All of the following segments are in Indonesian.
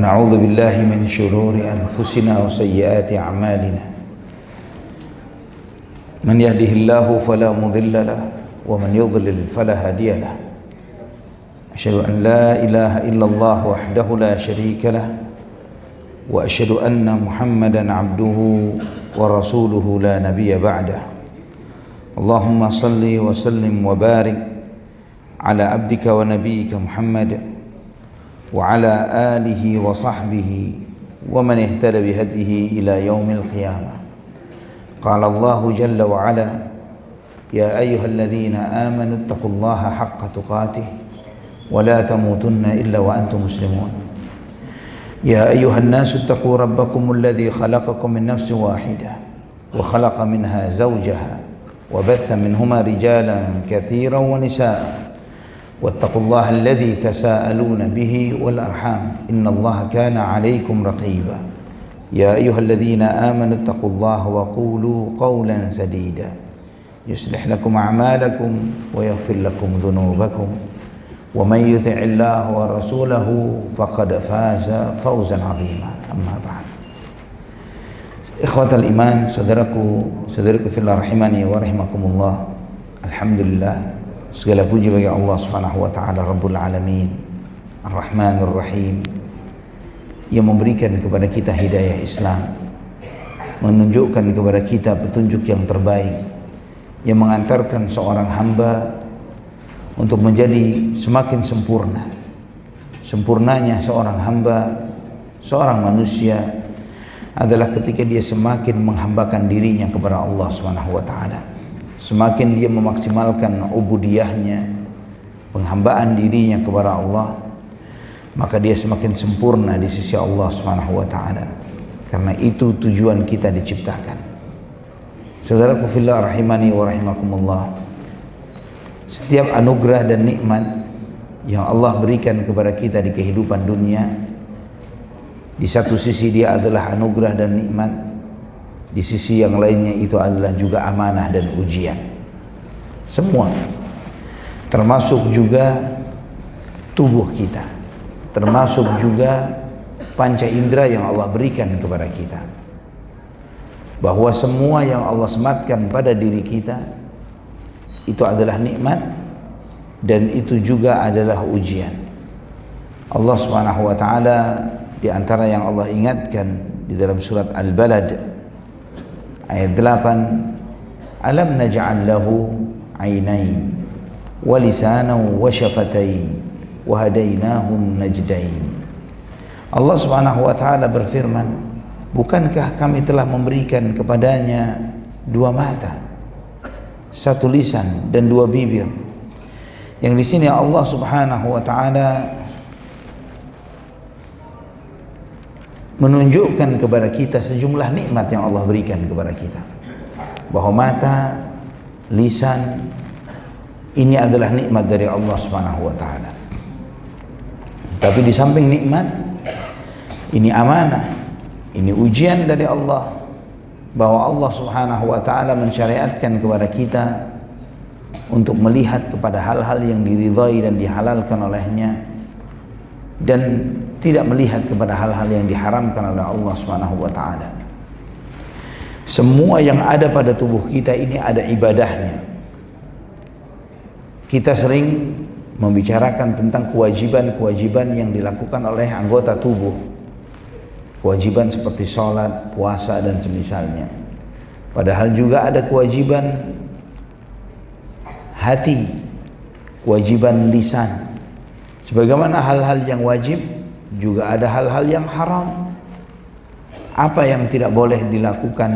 ونعوذ بالله من شرور أنفسنا وسيئات أعمالنا من يهده الله فلا مضل له ومن يضلل فلا هادي له أشهد أن لا إله إلا الله وحده لا شريك له وأشهد أن محمدا عبده ورسوله لا نبي بعده اللهم صل وسلم وبارك على عبدك ونبيك محمد وعلى آله وصحبه ومن اهتدى بهديه إلى يوم القيامة. قال الله جل وعلا: يا أيها الذين آمنوا اتقوا الله حق تقاته ولا تموتن إلا وأنتم مسلمون. يا أيها الناس اتقوا ربكم الذي خلقكم من نفس واحدة وخلق منها زوجها وبث منهما رجالا كثيرا ونساء واتقوا الله الذي تساءلون به والأرحام إن الله كان عليكم رقيبا. يا أيها الذين آمنوا اتقوا الله وقولوا قولا سديدا يصلح لكم أعمالكم ويغفر لكم ذنوبكم ومن يطع الله ورسوله فقد فاز فوزا عظيما. أما بعد. Ikhwatal iman, saudaraku fillah rahimani wa rahimakumullah. Alhamdulillah, segala puji bagi Allah Subhanahu wa taala Rabbul Alamin, Ar-Rahmanur Rahim, yang memberikan kepada kita hidayah Islam, menunjukkan kepada kita petunjuk yang terbaik, yang mengantarkan seorang hamba untuk menjadi semakin sempurna. Sempurnanya seorang hamba, seorang manusia adalah ketika dia semakin menghambakan dirinya kepada Allah Subhanahu wa taala. Semakin dia memaksimalkan ubudiyahnya, penghambaan dirinya kepada Allah, maka dia semakin sempurna di sisi Allah Subhanahu wa taala. Karena itu tujuan kita diciptakan. Saudaraku fillah rahimani wa rahimakumullah. Setiap anugerah dan nikmat yang Allah berikan kepada kita di kehidupan dunia, di satu sisi dia adalah anugerah dan nikmat, di sisi yang lainnya itu adalah juga amanah dan ujian. Semua, termasuk juga tubuh kita, termasuk juga panca indera yang Allah berikan kepada kita, bahwa semua yang Allah sematkan pada diri kita itu adalah nikmat dan itu juga adalah ujian. Allah Subhanahu wa taala di antara yang Allah ingatkan di dalam surat Al-Balad ayat 8, alam naj'al lahu 'ainain wa lisanan wa syafatain wa hadainahun najdain. Allah Subhanahu wa taala berfirman, bukankah kami telah memberikan kepadanya dua mata, satu lisan dan dua bibir. Yang di sini Allah Subhanahu wa taala menunjukkan kepada kita sejumlah nikmat yang Allah berikan kepada kita, bahwa mata, lisan ini adalah nikmat dari Allah Subhanahu wa taala. Tapi di samping nikmat, ini amanah, ini ujian dari Allah, bahwa Allah Subhanahu wa taala mensyariatkan kepada kita untuk melihat kepada hal-hal yang diridhai dan dihalalkan olehnya, dan tidak melihat kepada hal-hal yang diharamkan oleh Allah Subhanahu wa taala. Semua yang ada pada tubuh kita ini ada ibadahnya. Kita sering membicarakan tentang kewajiban-kewajiban yang dilakukan oleh anggota tubuh. Kewajiban seperti sholat, puasa dan semisalnya. Padahal juga ada kewajiban hati, kewajiban lisan. Sebagaimana hal-hal yang wajib, juga ada hal-hal yang haram. Apa yang tidak boleh dilakukan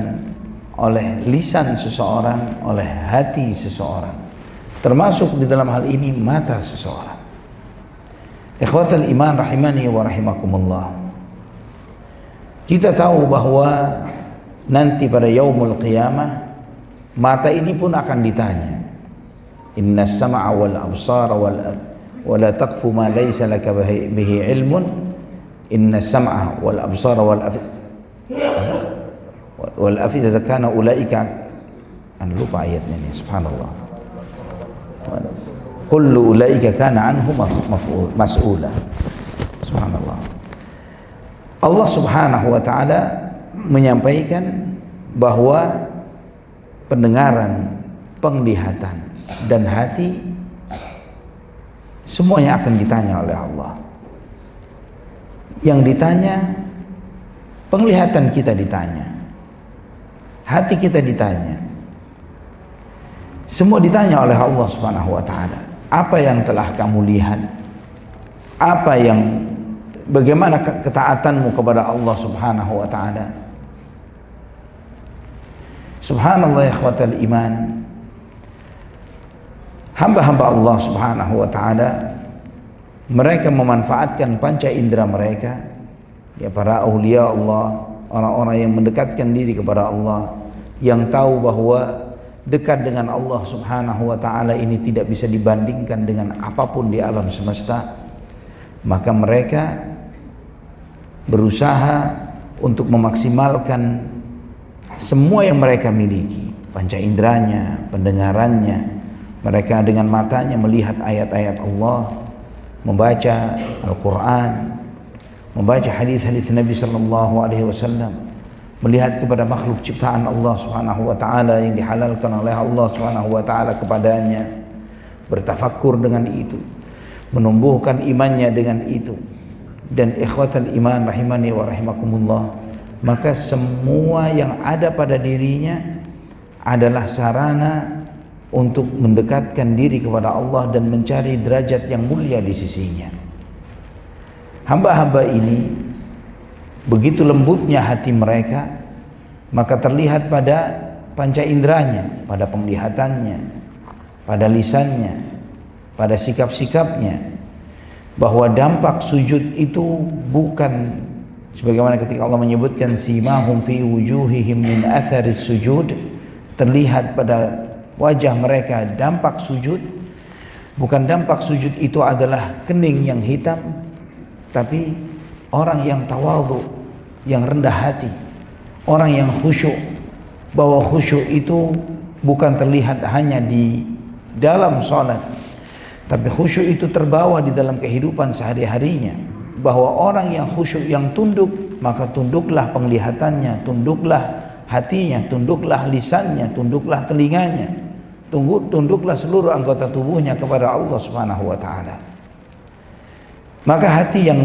oleh lisan seseorang, oleh hati seseorang, termasuk di dalam hal ini mata seseorang. Ikhwatal iman rahimani wa rahimakumullah. Kita tahu bahwa nanti pada yaumul qiyamah mata ini pun akan ditanya, innas sam'a wal absara wa la taqfu ma laysa laka bihi ilmun innas sam'a wal absara wal afidata kana ulaika, lupa ayatnya ini, subhanallah, kullu ulaika kana anhu mas'ula, subhanallah. Allah Subhanahu wa taala menyampaikan bahwa pendengaran, penglihatan dan hati semuanya akan ditanya oleh Allah. Yang ditanya, penglihatan kita ditanya, hati kita ditanya, semua ditanya oleh Allah Subhanahu wa taala. Apa yang telah kamu lihat? Bagaimana ketaatanmu kepada Allah Subhanahu wa taala? Subhanallah, ikhwatal iman. Hamba-hamba Allah Subhanahu wa taala, mereka memanfaatkan panca indera mereka, ya, para aulia Allah, orang-orang yang mendekatkan diri kepada Allah, yang tahu bahwa dekat dengan Allah Subhanahu wa taala ini tidak bisa dibandingkan dengan apapun di alam semesta. Maka mereka berusaha untuk memaksimalkan semua yang mereka miliki, panca inderanya, pendengarannya. Mereka dengan matanya melihat ayat-ayat Allah, membaca Al-Quran, membaca hadis-hadis Nabi sallallahu alaihi wasallam, melihat kepada makhluk ciptaan Allah Subhanahu wa taala yang dihalalkan oleh Allah Subhanahu wa taala kepadanya, bertafakkur dengan itu, menumbuhkan imannya dengan itu. Dan ikhwatal iman rahimani wa rahimakumullah, maka semua yang ada pada dirinya adalah sarana untuk mendekatkan diri kepada Allah dan mencari derajat yang mulia di sisinya. Hamba-hamba ini begitu lembutnya hati mereka, maka terlihat pada panca inderanya, pada penglihatannya, pada lisannya, pada sikap-sikapnya, bahwa dampak sujud itu bukan sebagaimana ketika Allah menyebutkan simahum fi wujuhihim min atharis sujud, terlihat pada wajah mereka dampak sujud. Bukan dampak sujud itu adalah kening yang hitam, tapi orang yang tawadhu, yang rendah hati, orang yang khusyuk. Bahwa khusyuk itu bukan terlihat hanya di dalam salat, tapi khusyuk itu terbawa di dalam kehidupan sehari-harinya. Bahwa orang yang khusyuk, yang tunduk, maka tunduklah penglihatannya, tunduklah hatinya, tunduklah lisannya, tunduklah telinganya, tunduklah seluruh anggota tubuhnya kepada Allah Subhanahu wa taala. Maka hati yang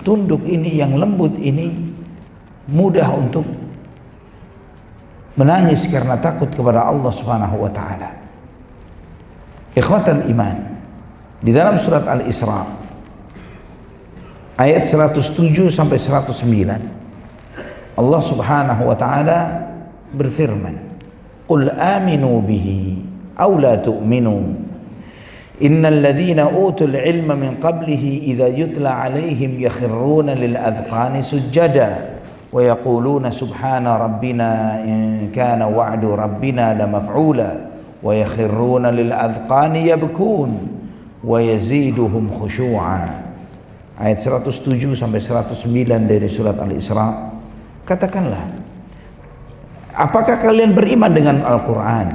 tunduk ini, yang lembut ini, mudah untuk menangis karena takut kepada Allah Subhanahu wa taala. Ikhwatal iman, di dalam surat Al-Isra ayat 107 sampai 109, Allah Subhanahu wa taala berfirman, "Qul aminu bihi aw la tu'minu innal ladzina utul ilma min qablihi idza yutla 'alaihim yakhruna lil adhqani sujada wa yaquluna subhana rabbina in kana wa'du rabbina lamaf'ula wa yakhruna lil adhqani yabkun wa yaziduhum khushu'a." Ayat 107 sampai 109 dari surat Al-Isra. Katakanlah, apakah kalian beriman dengan Al-Quran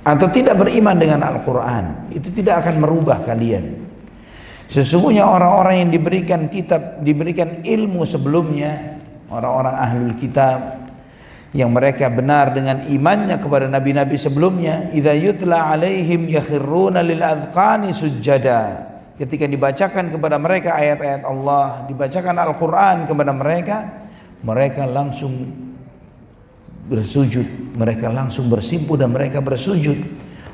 atau tidak beriman dengan Al-Quran? Itu tidak akan merubah kalian. Sesungguhnya orang-orang yang diberikan kitab, diberikan ilmu sebelumnya, orang-orang ahlul kitab, yang mereka benar dengan imannya kepada nabi-nabi sebelumnya, idza yutla alaihim yakhiruna lil adhqani sujada. Ketika dibacakan kepada mereka ayat-ayat Allah, dibacakan Al-Quran kepada mereka, mereka langsung bersujud, mereka langsung bersimpuh dan mereka bersujud.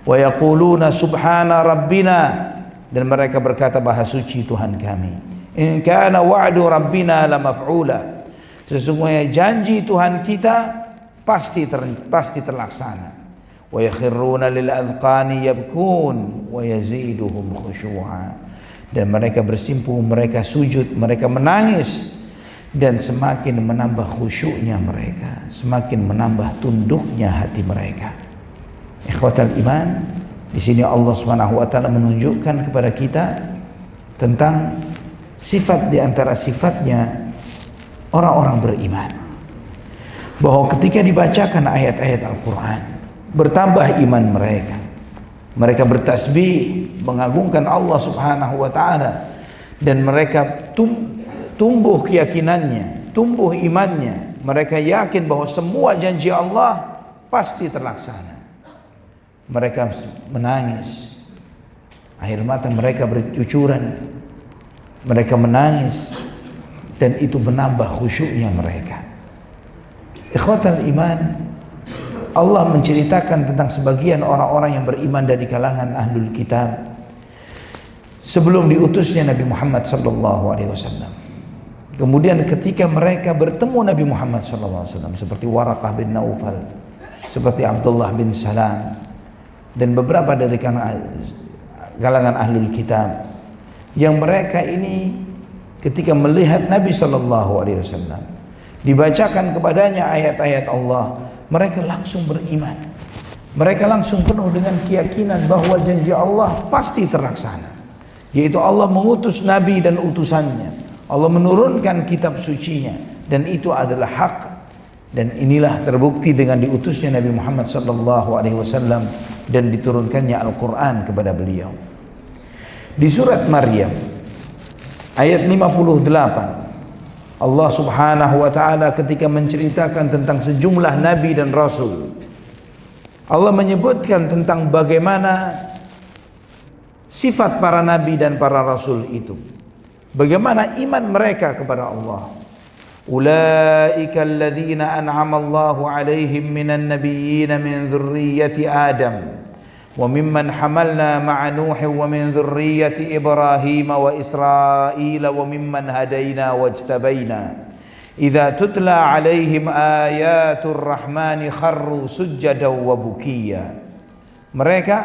Wa yaquluna subhana rabbina, dan mereka berkata, maha suci Tuhan kami. In kana wa'du rabbina lamaf'ula, sesungguhnya janji Tuhan kita pasti terlaksana. Wa yakhiruna lil adhqani yabkun wa yaziduhum khushu'a, dan mereka bersimpuh, mereka sujud, mereka menangis, dan semakin menambah khusyuknya mereka, semakin menambah tunduknya hati mereka. Ikhwatal iman, di sini Allah Subhanahu wa taala menunjukkan kepada kita tentang sifat di antara sifatnya orang-orang beriman, bahwa ketika dibacakan ayat-ayat Al-Quran, bertambah iman mereka. Mereka bertasbih, mengagungkan Allah Subhanahu wa taala, dan mereka tumbuh keyakinannya tumbuh imannya, mereka yakin bahwa semua janji Allah pasti terlaksana. Mereka menangis, air mata mereka bercucuran, mereka menangis, dan itu menambah khusyuknya mereka. Ikhwatal iman, Allah menceritakan tentang sebagian orang-orang yang beriman dari kalangan ahlul kitab sebelum diutusnya Nabi Muhammad SAW. Kemudian ketika mereka bertemu Nabi Muhammad SAW, seperti Waraqah bin Naufal, seperti Abdullah bin Salam, dan beberapa dari kalangan ahlul kitab, yang mereka ini ketika melihat Nabi SAW dibacakan kepadanya ayat-ayat Allah, mereka langsung beriman. Mereka langsung penuh dengan keyakinan bahwa janji Allah pasti terlaksana, yaitu Allah mengutus Nabi dan utusannya, Allah menurunkan kitab sucinya, dan itu adalah hak. Dan inilah terbukti dengan diutusnya Nabi Muhammad SAW dan diturunkannya Al-Quran kepada beliau. Di surat Maryam ayat 58, Allah Subhanahu wa ta'ala ketika menceritakan tentang sejumlah nabi dan rasul, Allah menyebutkan tentang bagaimana sifat para nabi dan para rasul itu, bagaimana iman mereka kepada Allah. Ulaika alladzina an'ama Allahu 'alaihim minan nabiyyin min dzurriyyati Adam wa mimman hamalna ma'a Nuh wa min dzurriyyati Ibrahim wa Israil wa mimman hadaina wajtabaina idza tutla 'alaihim ayatur rahmani kharru sujjadan wa bukiya. Mereka,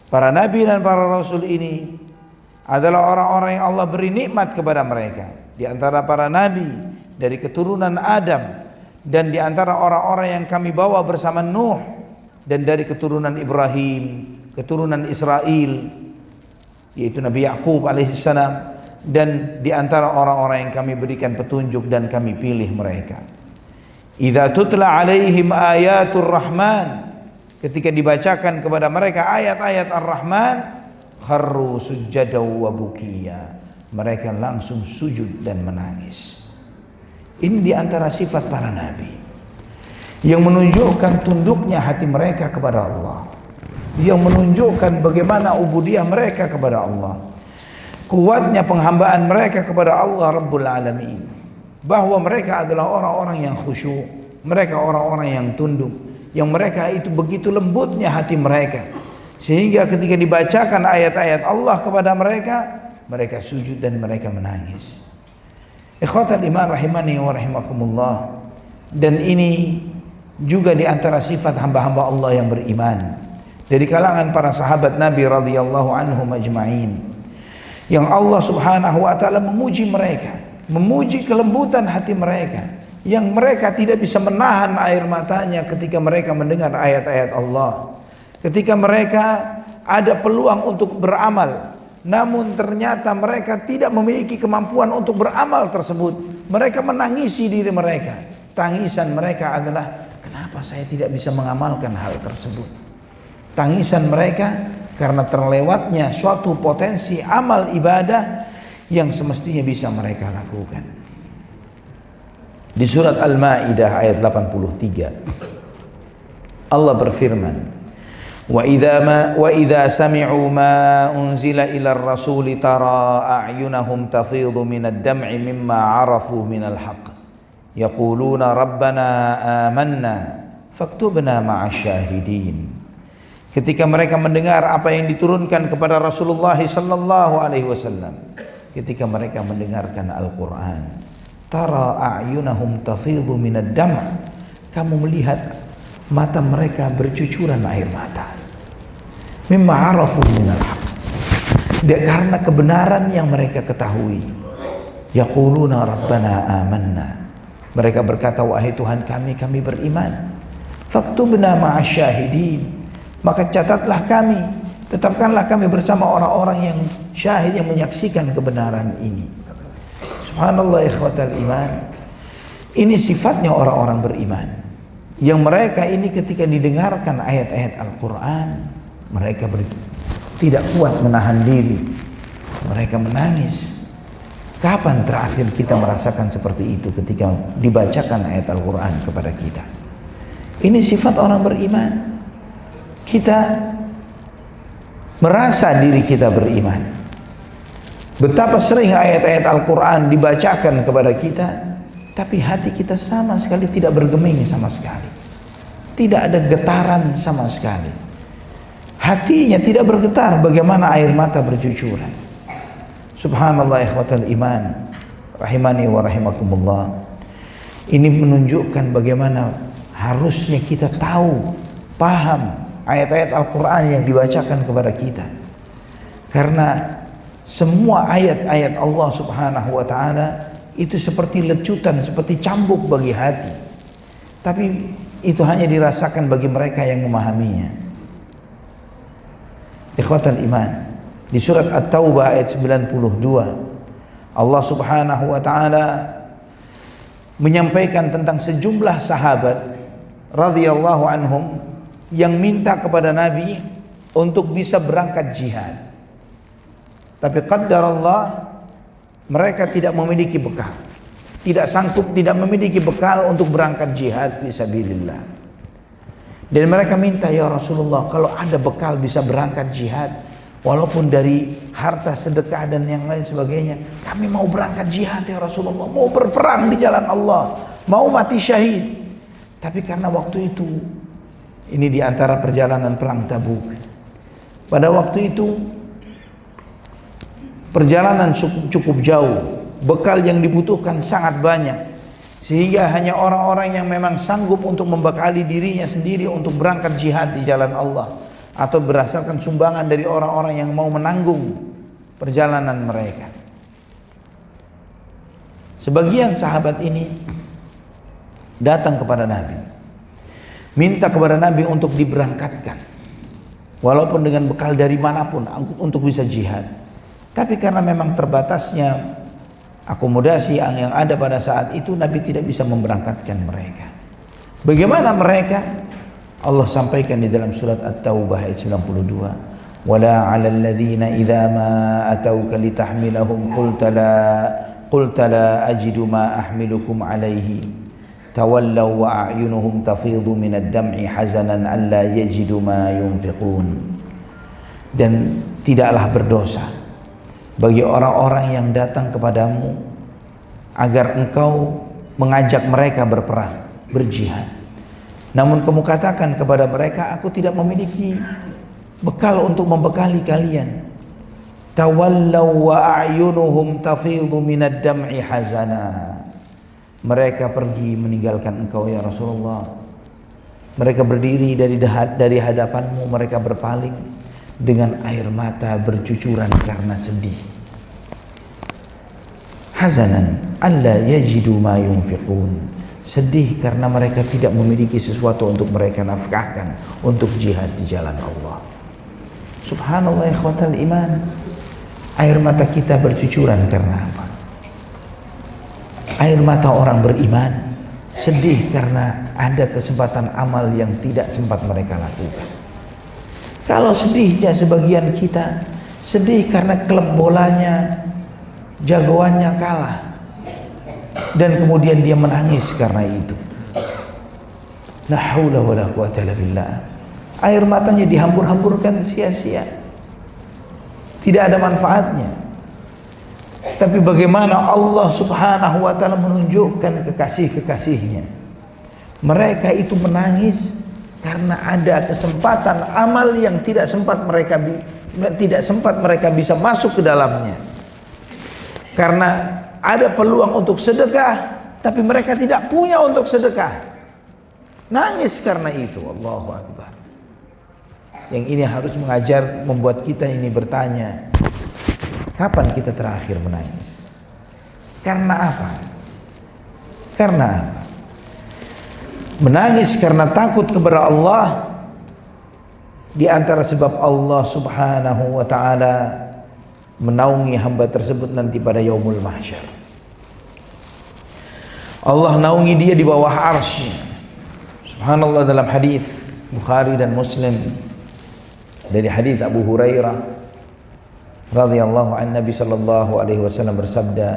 para nabi dan para rasul ini adalah orang-orang yang Allah beri nikmat kepada mereka. Di antara para nabi dari keturunan Adam, dan di antara orang-orang yang kami bawa bersama Nuh, dan dari keturunan Ibrahim, keturunan Israel, yaitu Nabi Yakub alaihissalam, dan di antara orang-orang yang kami berikan petunjuk dan kami pilih mereka. Idza tutla alaihim ayatur rahman, ketika dibacakan kepada mereka ayat-ayat Ar-Rahman, kharru sujjadan wa bukiya, mereka langsung sujud dan menangis. Ini di antara sifat para nabi yang menunjukkan tunduknya hati mereka kepada Allah, yang menunjukkan bagaimana ubudiyah mereka kepada Allah, kuatnya penghambaan mereka kepada Allah Rabbul Alamin, bahwa mereka adalah orang-orang yang khusyuk, mereka orang-orang yang tunduk, yang mereka itu begitu lembutnya hati mereka, sehingga ketika dibacakan ayat-ayat Allah kepada mereka, mereka sujud dan mereka menangis. Ikhwatal iman rahimani wa rahimakumullah. Dan ini juga di antara sifat hamba-hamba Allah yang beriman dari kalangan para sahabat Nabi radhiyallahu anhum ajma'in, yang Allah Subhanahu wa ta'ala memuji mereka, memuji kelembutan hati mereka, yang mereka tidak bisa menahan air matanya ketika mereka mendengar ayat-ayat Allah, ketika mereka ada peluang untuk beramal, namun ternyata mereka tidak memiliki kemampuan untuk beramal tersebut. Mereka menangisi diri mereka. Tangisan mereka adalah, kenapa saya tidak bisa mengamalkan hal tersebut? Tangisan mereka karena terlewatnya suatu potensi amal ibadah yang semestinya bisa mereka lakukan. Di surat Al-Maidah ayat 83, Allah berfirman, wa idza sami'u ma unzila ila ar-rasul tara a'yunahum tafidhu minad dam'i mimma 'arafu minal haqq yaquluna rabbana amanna faktubna ma'asyahidin. Ketika mereka mendengar apa yang diturunkan kepada Rasulullah sallallahu alaihi wasallam, ketika mereka mendengarkan Al-Qur'an, tara a'yunahum tafidhu minad dam', kamu melihat mata mereka bercucuran air mata, mimma arafu minal haq, karena kebenaran yang mereka ketahui. Yaquluna rabbana amanna, mereka berkata, wahai Tuhan kami beriman. Faktubna ma'asyahidin, maka catatlah kami, tetapkanlah kami bersama orang-orang yang syahid, yang menyaksikan kebenaran ini. Subhanallah ikhwatal iman. Ini sifatnya orang-orang beriman, yang mereka ini ketika didengarkan ayat-ayat Al-Quran, mereka tidak kuat menahan diri, mereka menangis. Kapan terakhir kita merasakan seperti itu ketika dibacakan ayat Al-Quran kepada kita? Ini sifat orang beriman. Kita merasa diri kita beriman. Betapa sering ayat-ayat Al-Quran dibacakan kepada kita, tapi hati kita sama sekali tidak bergeming sama sekali. Tidak ada getaran sama sekali. Hatinya tidak bergetar bagaimana air mata bercucuran. Subhanallah ikhwatal iman, rahimani wa rahimakumullah. Ini menunjukkan bagaimana harusnya kita tahu, paham ayat-ayat Al-Quran yang dibacakan kepada kita. Karena semua ayat-ayat Allah subhanahu wa ta'ala itu seperti lecutan, seperti cambuk bagi hati. Tapi itu hanya dirasakan bagi mereka yang memahaminya. Ikhwatal iman, di surat At-Taubah ayat 92, Allah subhanahu wa ta'ala menyampaikan tentang sejumlah sahabat radhiyallahu anhum yang minta kepada Nabi untuk bisa berangkat jihad. Tapi qaddarallah, mereka tidak memiliki bekal, tidak sanggup, tidak memiliki bekal untuk berangkat jihad fi sabilillah. Dan mereka minta, ya Rasulullah, kalau ada bekal bisa berangkat jihad, walaupun dari harta sedekah dan yang lain sebagainya, kami mau berangkat jihad ya Rasulullah, mau berperang di jalan Allah, mau mati syahid. Tapi karena waktu itu, ini di antara perjalanan perang Tabuk, pada waktu itu perjalanan cukup jauh, bekal yang dibutuhkan sangat banyak, sehingga hanya orang-orang yang memang sanggup untuk membekali dirinya sendiri untuk berangkat jihad di jalan Allah, atau berdasarkan sumbangan dari orang-orang yang mau menanggung perjalanan mereka. Sebagian sahabat ini datang kepada Nabi, minta kepada Nabi untuk diberangkatkan, walaupun dengan bekal dari manapun untuk bisa jihad. Tapi karena memang terbatasnya akomodasi yang ada pada saat itu, Nabi tidak bisa memberangkatkan mereka. Bagaimana mereka? Allah sampaikan di dalam surat At-Taubah ayat 92, wala 'alal ladzina idza ma atauka litahmilahum qulta la ajidu ma ahmilukum 'alaihi tawallaw wa a'yunuhum tafidhu minad dam'i hazanan alla yajidu ma yunfiqun. Dan tidaklah berdosa bagi orang-orang yang datang kepadamu agar engkau mengajak mereka berperang, berjihad, namun kamu katakan kepada mereka, aku tidak memiliki bekal untuk membekali kalian. Tawallaw wa a'yunuhum tafidhu minad dam'i hazana. Mereka pergi meninggalkan engkau ya Rasulullah. Mereka berdiri dari hadapanmu, mereka berpaling dengan air mata bercucuran karena sedih. Hazanan alla yajidu ma yunfiqun. Sedih karena mereka tidak memiliki sesuatu untuk mereka nafkahkan untuk jihad di jalan Allah. Subhanallah ikhwatal iman, air mata kita bercucuran karena apa? Air mata orang beriman sedih karena ada kesempatan amal yang tidak sempat mereka lakukan. Kalau sedihnya sebagian kita, sedih karena klub bolanya jagoannya kalah, dan kemudian dia menangis karena itu. La haula wala quwata illa billah. Air matanya dihambur-hamburkan sia-sia, tidak ada manfaatnya. Tapi bagaimana Allah subhanahu wa ta'ala menunjukkan kekasih-kekasihnya, mereka itu menangis karena ada kesempatan amal yang tidak sempat mereka bisa masuk ke dalamnya. Karena ada peluang untuk sedekah, tapi mereka tidak punya untuk sedekah. Nangis karena itu. Allahu Akbar. Yang ini harus membuat kita ini bertanya, kapan kita terakhir menangis? Karena apa? Karena apa? Menangis karena takut kepada Allah. Di antara sebab Allah subhanahu wa ta'ala menaungi hamba tersebut nanti pada yaumul mahsyar. Allah naungi dia di bawah arsy. Subhanallah, dalam hadis Bukhari dan Muslim dari hadis Abu Hurairah, radhiyallahu an, Nabi sallallahu alaihi wasallam bersabda,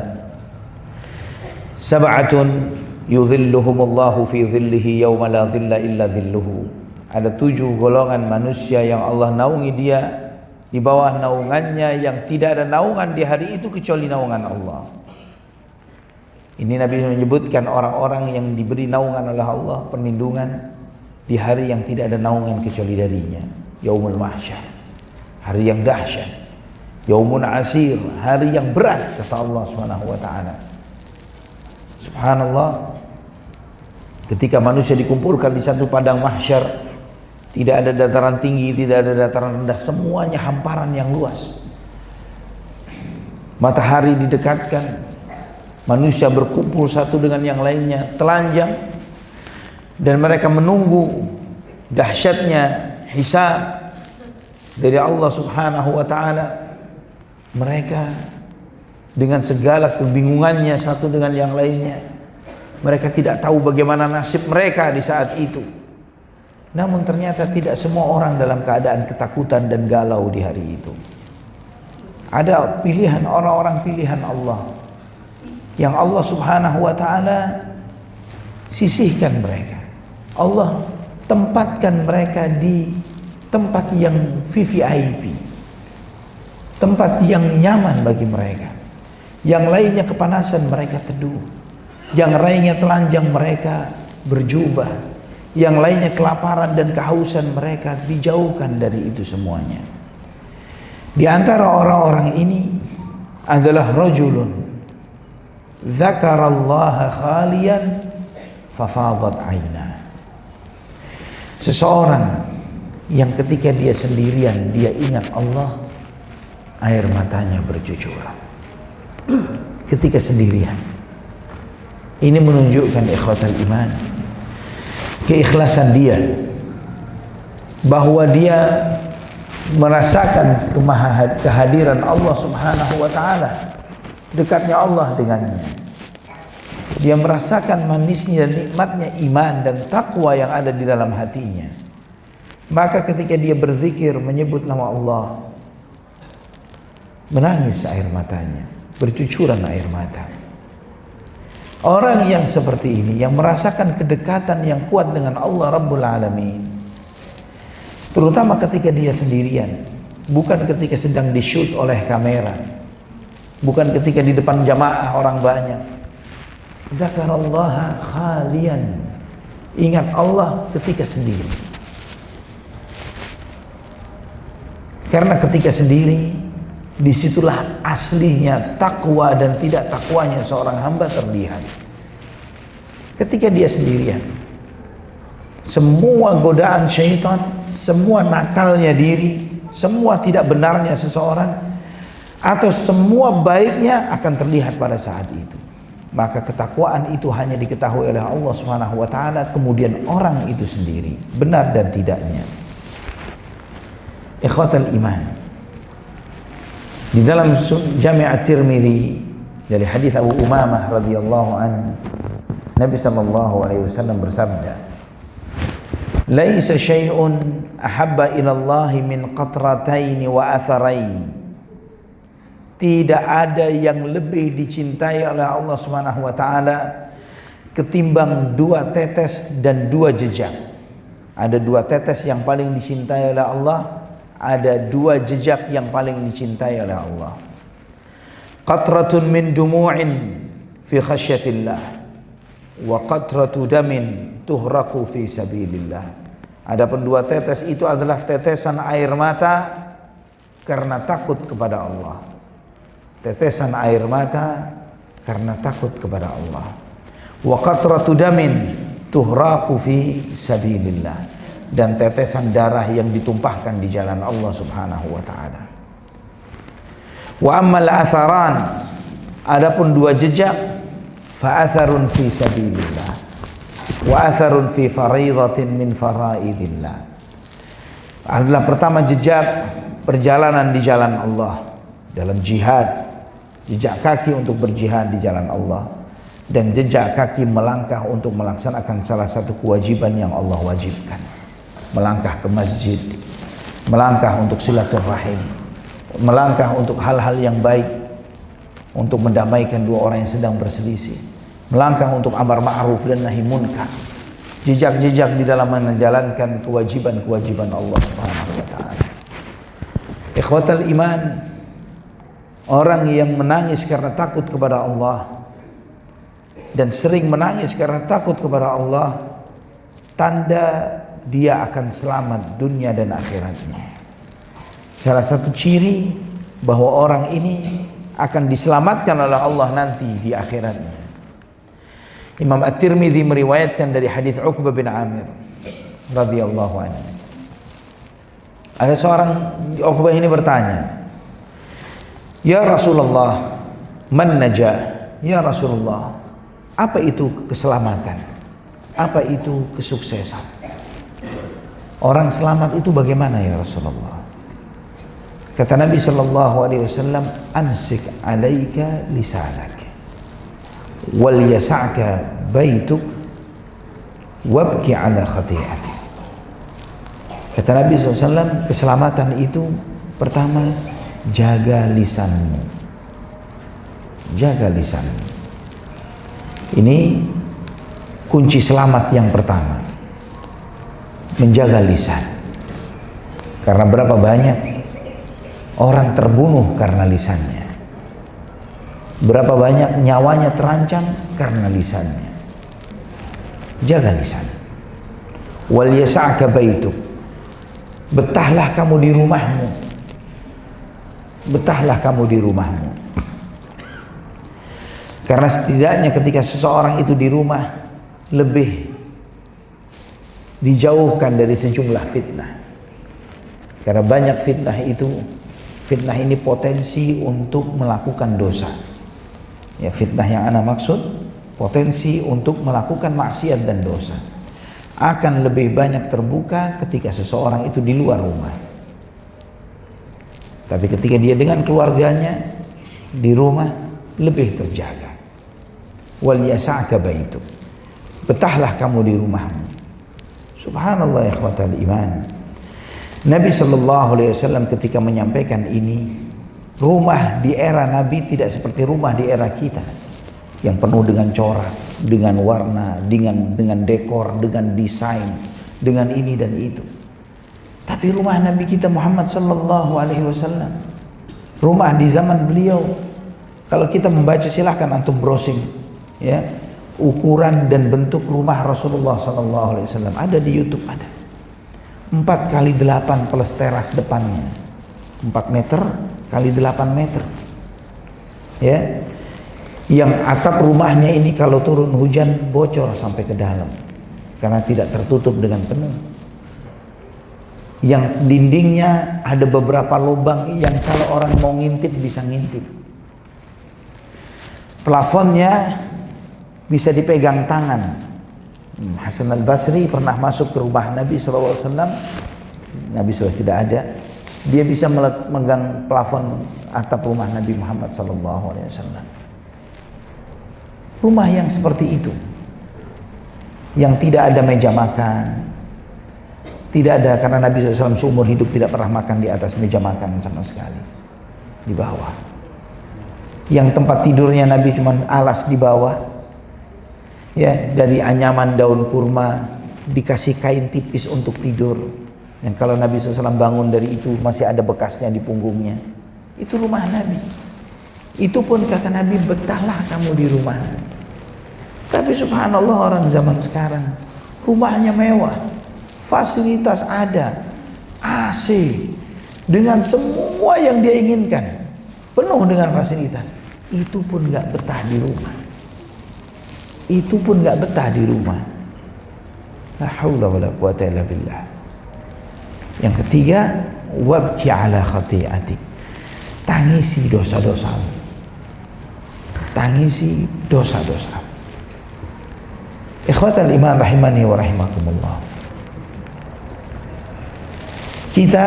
sab'atun yudhilluhumullahu fi dhillihi yawma la dhilla illa dhilluhu. Ada 7 golongan manusia yang Allah naungi dia di bawah naungannya, yang tidak ada naungan di hari itu kecuali naungan Allah. Ini Nabi menyebutkan orang-orang yang diberi naungan oleh Allah, perlindungan di hari yang tidak ada naungan kecuali darinya. Yaumul mahsyar, hari yang dahsyat. Yaumun asir, hari yang berat, kata Allah Subhanahu wa taala. Subhanallah, ketika manusia dikumpulkan di satu padang mahsyar, tidak ada dataran tinggi, tidak ada dataran rendah, semuanya hamparan yang luas. Matahari didekatkan, manusia berkumpul satu dengan yang lainnya, telanjang, dan mereka menunggu dahsyatnya hisab dari Allah Subhanahu wa taala. Mereka dengan segala kebingungannya satu dengan yang lainnya, mereka tidak tahu bagaimana nasib mereka di saat itu. Namun ternyata tidak semua orang dalam keadaan ketakutan dan galau di hari itu. Ada pilihan orang-orang pilihan Allah, yang Allah Subhanahu wa taala sisihkan mereka. Allah tempatkan mereka di tempat yang VVIP, tempat yang nyaman bagi mereka. Yang lainnya kepanasan, mereka teduh. Yang lainnya telanjang, mereka berjubah. Yang lainnya kelaparan dan kehausan, mereka dijauhkan dari itu semuanya. Di antara orang-orang ini adalah rajulun dzakarallaha khaliyan fafadat ainah. Seseorang yang ketika dia sendirian, dia ingat Allah, air matanya bercucuran. Ketika sendirian. Ini menunjukkan ikhwatal iman, keikhlasan dia, bahwa dia merasakan kehadiran Allah Subhanahu wa taala, dekatnya Allah dengannya. Dia merasakan manisnya dan nikmatnya iman dan takwa yang ada di dalam hatinya. Maka ketika dia berzikir menyebut nama Allah, menangis air matanya, bercucuran air mata. Orang yang seperti ini, yang merasakan kedekatan yang kuat dengan Allah Rabbul Alamin, terutama ketika dia sendirian, bukan ketika sedang di-shoot oleh kamera, bukan ketika di depan jamaah orang banyak. Dzakarallaha khaliyan, ingat Allah ketika sendiri. Karena ketika sendiri, disitulah aslinya takwa dan tidak takwanya seorang hamba terlihat. Ketika dia sendirian, semua godaan syaitan, semua nakalnya diri, semua tidak benarnya seseorang, atau semua baiknya akan terlihat pada saat itu. Maka ketakwaan itu hanya diketahui oleh Allah Subhanahu wa taala, kemudian orang itu sendiri, benar dan tidaknya. Ikhwatal iman, di dalam Jami' At-Tirmidzi dari hadis Abu Umamah radhiyallahu an, Nabi sallallahu alaihi wasallam bersabda, "Laisa syai'un ahabba ila Allah min qatrataini wa atharaini." Tidak ada yang lebih dicintai oleh Allah Subhanahu wa taala ketimbang 2 tetes dan 2 jejak. Ada 2 tetes yang paling dicintai oleh Allah, ada 2 jejak yang paling dicintai oleh Allah. Qatratun min dumu'in fi khasyatillah wa qatratu damin tuhraqu fi sabilillah. Adapun 2 tetes itu adalah tetesan air mata karena takut kepada Allah. Tetesan air mata karena takut kepada Allah. Wa qatratu damin tuhraqu fi sabilillah, dan tetesan darah yang ditumpahkan di jalan Allah Subhanahu wa taala. Wa ammal atharan, adapun 2 jejak, fa atharun fi sabilillah wa atharun fi fariidatin min faraidillah. Adalah pertama jejak perjalanan di jalan Allah dalam jihad, jejak kaki untuk berjihad di jalan Allah, dan jejak kaki melangkah untuk melaksanakan salah satu kewajiban yang Allah wajibkan. Melangkah ke masjid, melangkah untuk silaturahim, melangkah untuk hal-hal yang baik, untuk mendamaikan dua orang yang sedang berselisih, melangkah untuk amar ma'ruf dan nahi munkar, jejak-jejak di dalam menjalankan kewajiban-kewajiban Allah Subhanahu wa taala. Ikhwatal iman, orang yang menangis karena takut kepada Allah dan sering menangis karena takut kepada Allah, tanda dia akan selamat dunia dan akhiratnya. Salah satu ciri bahwa orang ini akan diselamatkan oleh Allah nanti di akhiratnya. Imam At-Tirmidzi meriwayatkan dari hadis Uqbah bin Amir radhiyallahu anhu. Ada seorang, Uqbah ini bertanya, "Ya Rasulullah, man najah?" Ya Rasulullah, apa itu keselamatan? Apa itu kesuksesan? Orang selamat itu bagaimana ya Rasulullah? Kata Nabi sallallahu alaihi wasallam, "Amsik 'alaika lisanak wal yas'aka baituk wabki 'ala khati'atik." Kata Nabi SAW, keselamatan itu pertama, jaga lisanmu. Jaga lisanmu. Ini kunci selamat yang pertama, menjaga lisan. Karena berapa banyak orang terbunuh karena lisannya, berapa banyak nyawanya terancam karena lisannya. Jaga lisan. Wal yas'aka baituk, betahlah kamu di rumahmu. Betahlah kamu di rumahmu. Karena setidaknya ketika seseorang itu di rumah, lebih dijauhkan dari sejumlah fitnah. Karena banyak fitnah itu, fitnah ini potensi untuk melakukan dosa. Ya, fitnah yang ana maksud potensi untuk melakukan maksiat dan dosa akan lebih banyak terbuka ketika seseorang itu di luar rumah. Tapi ketika dia dengan keluarganya di rumah, lebih terjaga. Wal yas'aka baituk, betahlah kamu di rumahmu. Subhanallah ikhwatal iman. Nabi SAW ketika menyampaikan ini, rumah di era Nabi tidak seperti rumah di era kita yang penuh dengan corak, dengan warna, dengan dekor, dengan desain, dengan ini dan itu. Tapi rumah Nabi kita Muhammad SAW, rumah di zaman beliau, kalau kita membaca, silahkan antum browsing, ya, ukuran dan bentuk rumah Rasulullah SAW ada di YouTube, ada 4x8 plus teras depannya, 4 meter kali 8 meter, ya, yang atap rumahnya ini kalau turun hujan bocor sampai ke dalam karena tidak tertutup dengan penuh, yang dindingnya ada beberapa lubang yang kalau orang mau ngintip bisa ngintip, plafonnya bisa dipegang tangan. Hasan al-Basri pernah masuk ke rumah Nabi SAW. Nabi SAW tidak ada. Dia bisa memegang plafon atap rumah Nabi Muhammad SAW. Rumah yang seperti itu, yang tidak ada meja makan, tidak ada, karena Nabi SAW seumur hidup tidak pernah makan di atas meja makan sama sekali, di bawah. Yang tempat tidurnya Nabi cuma alas di bawah, ya, dari anyaman daun kurma, dikasih kain tipis untuk tidur. Dan kalau Nabi SAW bangun dari itu masih ada bekasnya di punggungnya. Itu rumah Nabi. Itu pun kata Nabi, betahlah kamu di rumah. Tapi subhanallah orang zaman sekarang rumahnya mewah, fasilitas ada, AC, dengan semua yang dia inginkan, penuh dengan fasilitas. Itu pun gak betah di rumah. Itu pun gak betah di rumah. La haula wala quwata illa billah. Yang ketiga, wabki ala khati'atik, tangisi dosa-dosamu. Tangisi dosa-dosa. Ikhwatal iman rahimani wa rahimakumullah. Kita,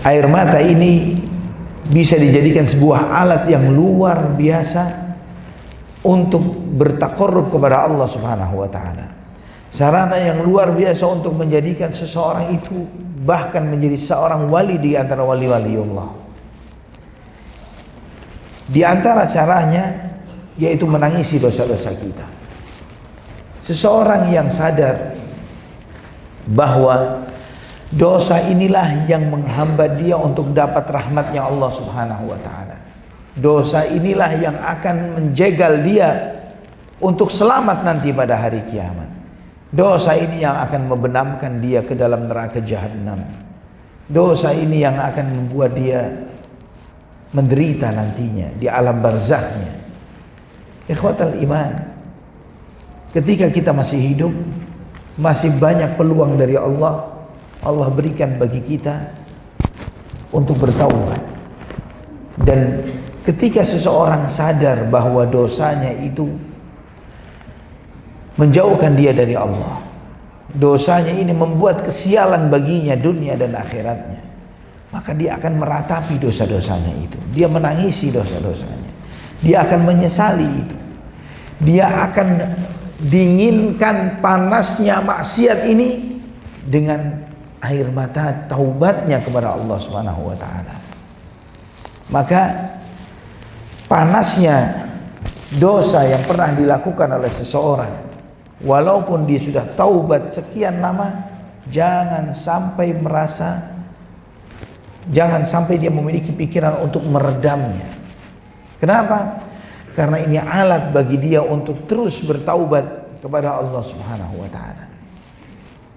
air mata ini bisa dijadikan sebuah alat yang luar biasa untuk bertaqarrub kepada Allah Subhanahu wa taala. sarana yang luar biasa untuk menjadikan seseorang itu bahkan menjadi seorang wali di antara wali-wali Allah. Di antara caranya yaitu menangisi dosa-dosa kita. Seseorang yang sadar bahwa dosa inilah yang menghambat dia untuk dapat rahmatnya Allah Subhanahu wa ta'ala. Dosa inilah yang akan menjegal dia untuk selamat nanti pada hari kiamat. Dosa ini yang akan membenamkan dia ke dalam neraka jahanam. Dosa ini yang akan membuat dia menderita nantinya di alam barzakhnya. Ikhwatal iman, ketika kita masih hidup, masih banyak peluang dari Allah. Allah berikan bagi kita untuk bertaubat. Dan ketika seseorang sadar bahwa dosanya itu menjauhkan dia dari Allah, dosanya ini membuat kesialan baginya dunia dan akhiratnya, maka dia akan meratapi dosa-dosanya itu. Dia menangisi dosa-dosanya. Dia akan menyesali itu. Dia akan dinginkan panasnya maksiat ini dengan air mata taubatnya kepada Allah Subhanahu wa ta'ala. Maka panasnya dosa yang pernah dilakukan oleh seseorang, walaupun dia sudah taubat sekian lama, jangan sampai dia memiliki pikiran untuk meredamnya. Kenapa? Karena ini alat bagi dia untuk terus bertaubat kepada Allah Subhanahu wa ta'ala.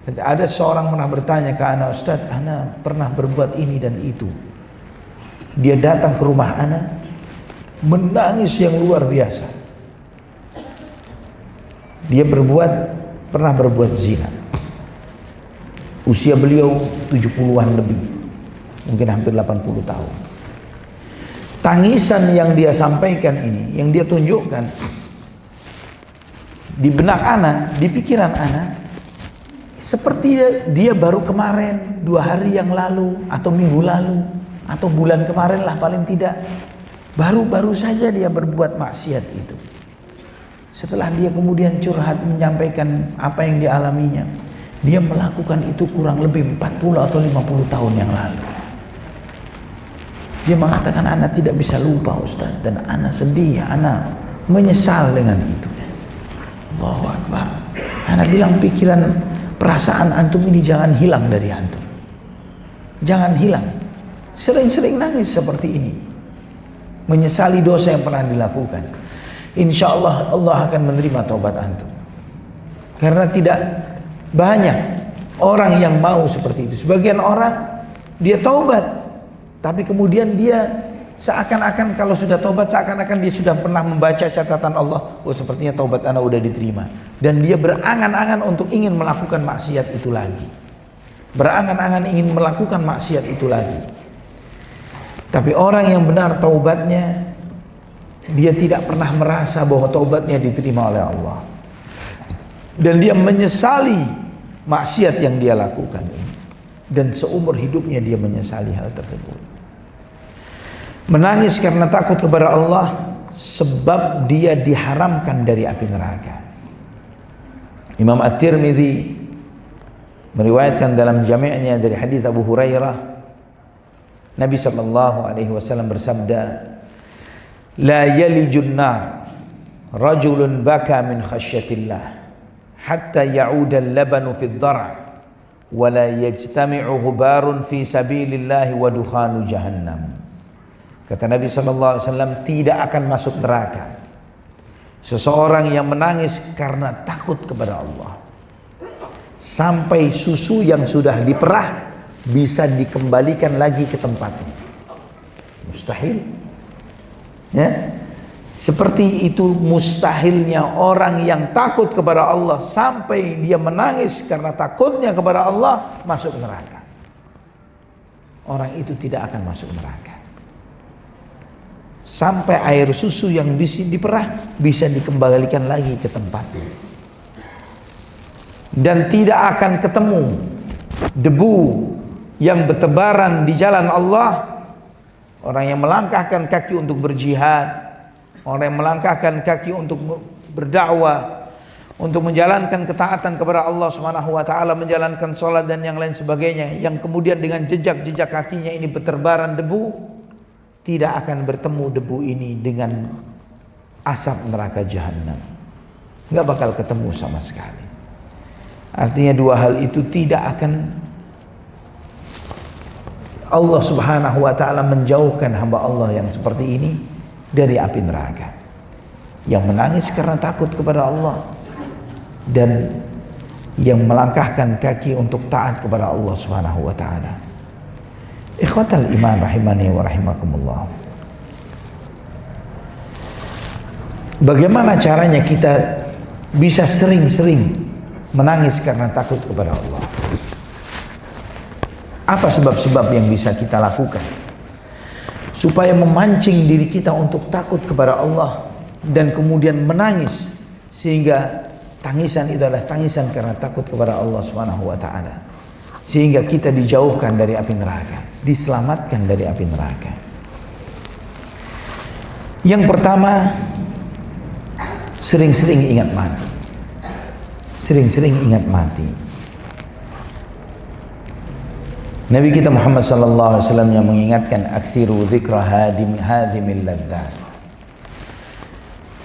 Ada seorang pernah bertanya ke ana, Ustaz, ana pernah berbuat ini dan itu. Dia datang ke rumah ana, menangis yang luar biasa. Dia pernah berbuat zina. Usia beliau 70-an lebih, mungkin hampir 80 tahun. Tangisan yang dia sampaikan ini, yang dia tunjukkan di benak ana, di pikiran ana, seperti dia baru kemarin, 2 hari yang lalu, atau minggu lalu, atau bulan kemarin lah paling tidak, baru saja dia berbuat maksiat itu. Setelah dia kemudian curhat menyampaikan apa yang dialaminya, dia melakukan itu kurang lebih 40 atau 50 tahun yang lalu. Dia mengatakan, ana tidak bisa lupa Ustaz, dan ana sedih, ana menyesal dengan itu. Allahu Akbar. Ana bilang, perasaan antum ini jangan hilang dari antum. Jangan hilang. Sering-sering nangis seperti ini, menyesali dosa yang pernah dilakukan. Insya Allah Allah akan menerima taubat antum. Karena tidak banyak orang yang mau seperti itu. Sebagian orang dia taubat, tapi kemudian dia seakan-akan kalau sudah taubat, seakan-akan dia sudah pernah membaca catatan Allah, oh sepertinya taubat ana udah diterima, dan dia berangan-angan untuk ingin melakukan maksiat itu lagi. Berangan-angan ingin melakukan maksiat itu lagi. Tapi orang yang benar taubatnya, dia tidak pernah merasa bahwa taubatnya diterima oleh Allah, dan dia menyesali maksiat yang dia lakukan ini, dan seumur hidupnya dia menyesali hal tersebut. Menangis karena takut kepada Allah sebab dia diharamkan dari api neraka. Imam At-Tirmidzi meriwayatkan dalam jami'nya dari hadis Abu Hurairah, Nabi SAW bersabda, la yalijun nar rajulun baka min khasyatillah hatta ya'uda al-labanu fi ad-dar' wa la yajtami'u ghubarun fi sabilillah wa dukhanu jahannam. Kata Nabi SAW, tidak akan masuk neraka seseorang yang menangis karena takut kepada Allah sampai susu yang sudah diperah bisa dikembalikan lagi ke tempatnya. Mustahil. Ya. Seperti itu mustahilnya orang yang takut kepada Allah sampai dia menangis karena takutnya kepada Allah masuk neraka. Orang itu tidak akan masuk neraka. Sampai air susu yang bisa diperah bisa dikembalikan lagi ke tempatnya. Dan tidak akan ketemu debu yang bertebaran di jalan Allah. Orang yang melangkahkan kaki untuk berjihad, orang yang melangkahkan kaki untuk berdakwah, untuk menjalankan ketaatan kepada Allah Subhanahu wa taala, menjalankan sholat dan yang lain sebagainya, yang kemudian dengan jejak-jejak kakinya ini berterbaran debu, tidak akan bertemu debu ini dengan asap neraka jahanam. Enggak bakal ketemu sama sekali. Artinya dua hal itu tidak akan Allah Subhanahu wa taala menjauhkan hamba Allah yang seperti ini dari api neraka. Yang menangis karena takut kepada Allah dan yang melangkahkan kaki untuk taat kepada Allah Subhanahu wa taala. Ikhwatal iman rahimani wa rahimakumullah. Bagaimana caranya kita bisa sering-sering menangis karena takut kepada Allah? Apa sebab-sebab yang bisa kita lakukan supaya memancing diri kita untuk takut kepada Allah dan kemudian menangis, sehingga tangisan itu adalah tangisan karena takut kepada Allah Subhanahu wa taala, sehingga kita dijauhkan dari api neraka, diselamatkan dari api neraka. Yang pertama, sering-sering ingat mati. Sering-sering ingat mati. Nabi kita Muhammad sallallahu alaihi wasallam yang mengingatkan, aktsiru dzikra hadimil ladzat.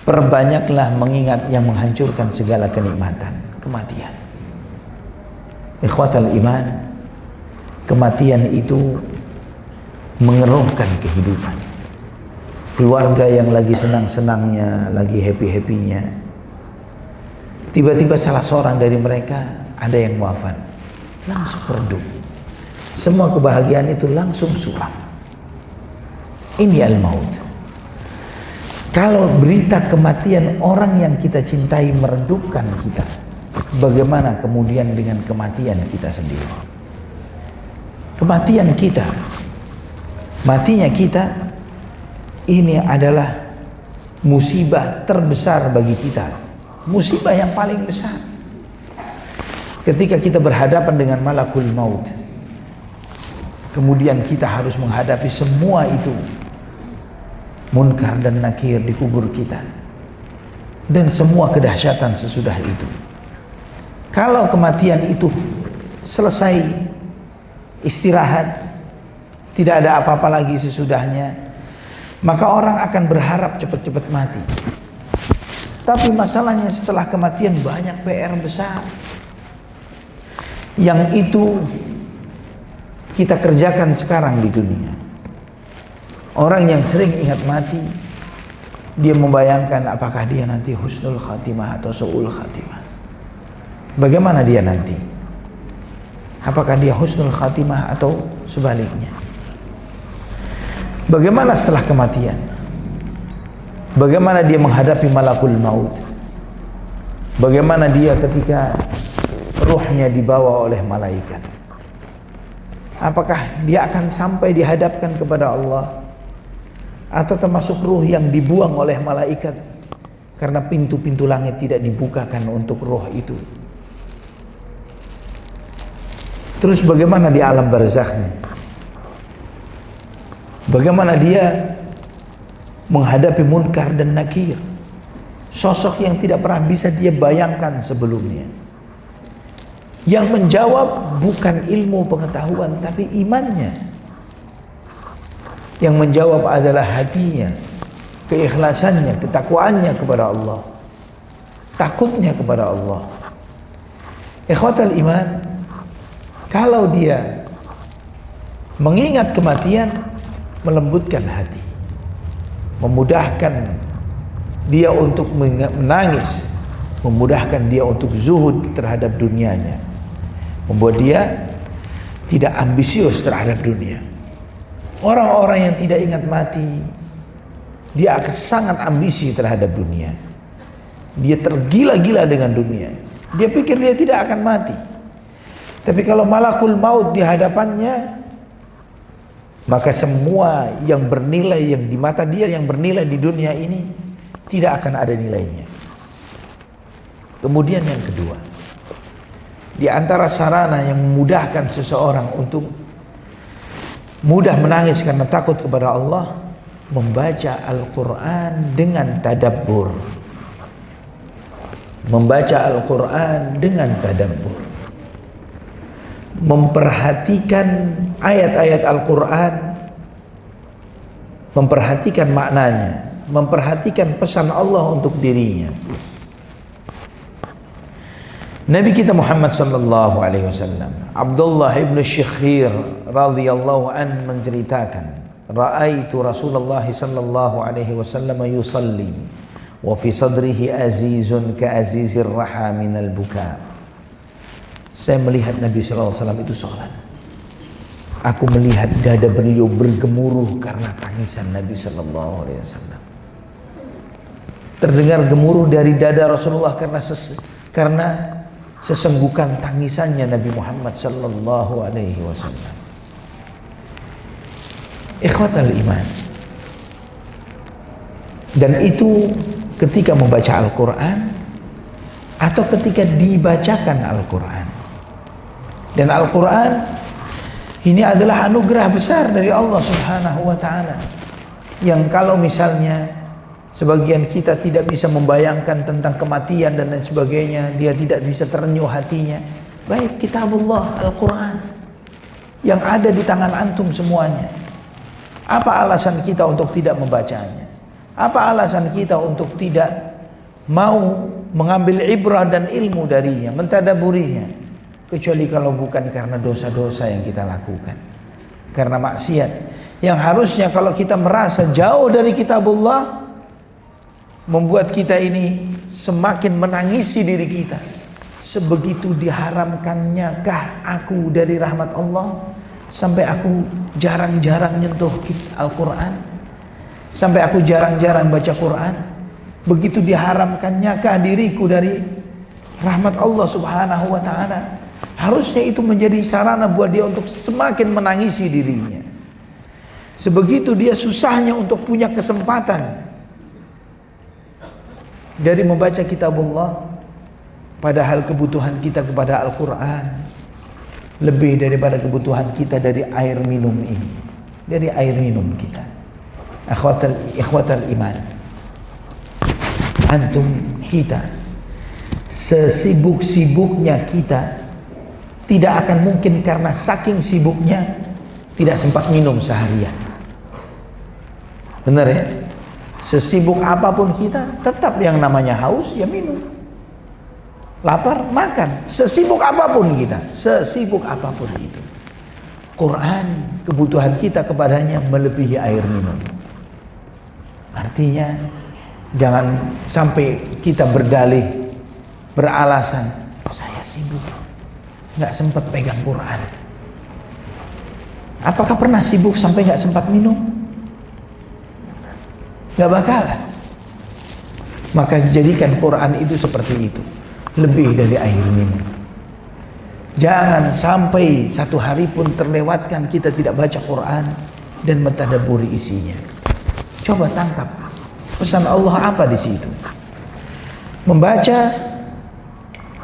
Perbanyaklah mengingat yang menghancurkan segala kenikmatan, kematian. Ikhwatal iman, kematian itu mengeruhkan kehidupan. Keluarga yang lagi senang-senangnya, lagi happy-happynya, tiba-tiba salah seorang dari mereka ada yang wafat, langsung redup. Semua kebahagiaan itu langsung suram. Ini al-maut. Kalau berita kematian orang yang kita cintai meredupkan kita, bagaimana kemudian dengan kematian kita sendiri? Kematian kita, matinya kita, ini adalah musibah terbesar bagi kita. Musibah yang paling besar. Ketika kita berhadapan dengan malakul maut, kemudian kita harus menghadapi semua itu, munkar dan nakir di kubur kita, dan semua kedahsyatan sesudah itu. Kalau kematian itu selesai, istirahat, tidak ada apa-apa lagi sesudahnya, maka orang akan berharap cepat-cepat mati. Tapi masalahnya setelah kematian banyak PR besar, yang itu kita kerjakan sekarang di dunia. Orang yang sering ingat mati, dia membayangkan apakah dia nanti husnul khatimah atau su'ul khatimah. Bagaimana dia nanti? Apakah dia husnul khatimah atau sebaliknya? Bagaimana setelah kematian? Bagaimana dia menghadapi malakul maut? Bagaimana dia ketika ruhnya dibawa oleh malaikat? Apakah dia akan sampai dihadapkan kepada Allah, atau termasuk ruh yang dibuang oleh malaikat karena pintu-pintu langit tidak dibukakan untuk ruh itu? Terus bagaimana di alam barzakhnya? Bagaimana dia menghadapi munkar dan nakir, sosok yang tidak pernah bisa dia bayangkan sebelumnya? Yang menjawab bukan ilmu pengetahuan, tapi imannya. Yang menjawab adalah hatinya, keikhlasannya, ketakwaannya kepada Allah, takutnya kepada Allah. Ikhwatal iman, kalau dia mengingat kematian, melembutkan hati, memudahkan dia untuk menangis, memudahkan dia untuk zuhud terhadap dunianya, membuat dia tidak ambisius terhadap dunia. Orang-orang yang tidak ingat mati, dia akan sangat ambisi terhadap dunia. Dia tergila-gila dengan dunia. Dia pikir dia tidak akan mati. Tapi kalau malakul maut di hadapannya, maka semua yang bernilai, yang di mata dia yang bernilai di dunia ini, tidak akan ada nilainya. Kemudian yang kedua, di antara sarana yang memudahkan seseorang untuk mudah menangis karena takut kepada Allah, membaca Al-Quran dengan tadabbur. membaca Al-Quran dengan tadabbur, memperhatikan ayat-ayat Al-Quran, memperhatikan maknanya, memperhatikan pesan Allah untuk dirinya. Nabi kita Muhammad sallallahu alaihi wasallam, Abdullah ibn Syikhir radhiyallahu an menceritakan, ra'aitu Rasulullah sallallahu alaihi wasallam yusalli wa fi sadrihi azizun ka azizir raha minal buka. Saya melihat Nabi sallallahu alaihi wasallam itu salat. Aku melihat dada beliau bergemuruh karena tangisan Nabi sallallahu alaihi wasallam. Terdengar gemuruh dari dada Rasulullah karena sesenggukan tangisannya Nabi Muhammad sallallahu alaihi wasallam. Ikhwatal iman. Dan itu ketika membaca Al-Quran atau ketika dibacakan Al-Quran. Dan Al-Quran ini adalah anugerah besar dari Allah Subhanahu wa ta'ala, yang kalau misalnya sebagian kita tidak bisa membayangkan tentang kematian dan lain sebagainya, dia tidak bisa terenyuh hatinya. Baik, kitabullah Al-Quran yang ada di tangan antum semuanya. Apa alasan kita untuk tidak membacanya? Apa alasan kita untuk tidak mau mengambil ibrah dan ilmu darinya, mentadaburinya? Kecuali kalau bukan karena dosa-dosa yang kita lakukan, karena maksiat yang harusnya kalau kita merasa jauh dari kitabullah, membuat kita ini semakin menangisi diri kita. Sebegitu diharamkannya kah aku dari rahmat Allah, sampai aku jarang-jarang nyentuh Al-Quran, sampai aku jarang-jarang baca Quran. Begitu diharamkannya kah diriku dari rahmat Allah Subhanahu wa ta'ala. Harusnya itu menjadi sarana buat dia untuk semakin menangisi dirinya. Sebegitu dia susahnya untuk punya kesempatan dari membaca kitabullah, padahal kebutuhan kita kepada Al-Quran lebih daripada kebutuhan kita dari air minum ini, dari air minum kita. Ikhwatal iman, antum kita sesibuk-sibuknya kita tidak akan mungkin karena saking sibuknya tidak sempat minum seharian. Benar ya? Sesibuk apapun kita, tetap yang namanya haus ya minum, lapar makan. Sesibuk apapun kita, sesibuk apapun itu, Quran kebutuhan kita kepadanya melebihi air minum. Artinya jangan sampai kita berdalih, beralasan saya sibuk, nggak sempat pegang Quran. Apakah pernah sibuk sampai nggak sempat minum? Gak bakalan. Maka jadikan Quran itu seperti itu, lebih dari air minum. Jangan sampai satu hari pun terlewatkan kita tidak baca Quran dan mentadabburi isinya. Coba tangkap pesan Allah apa di situ. Membaca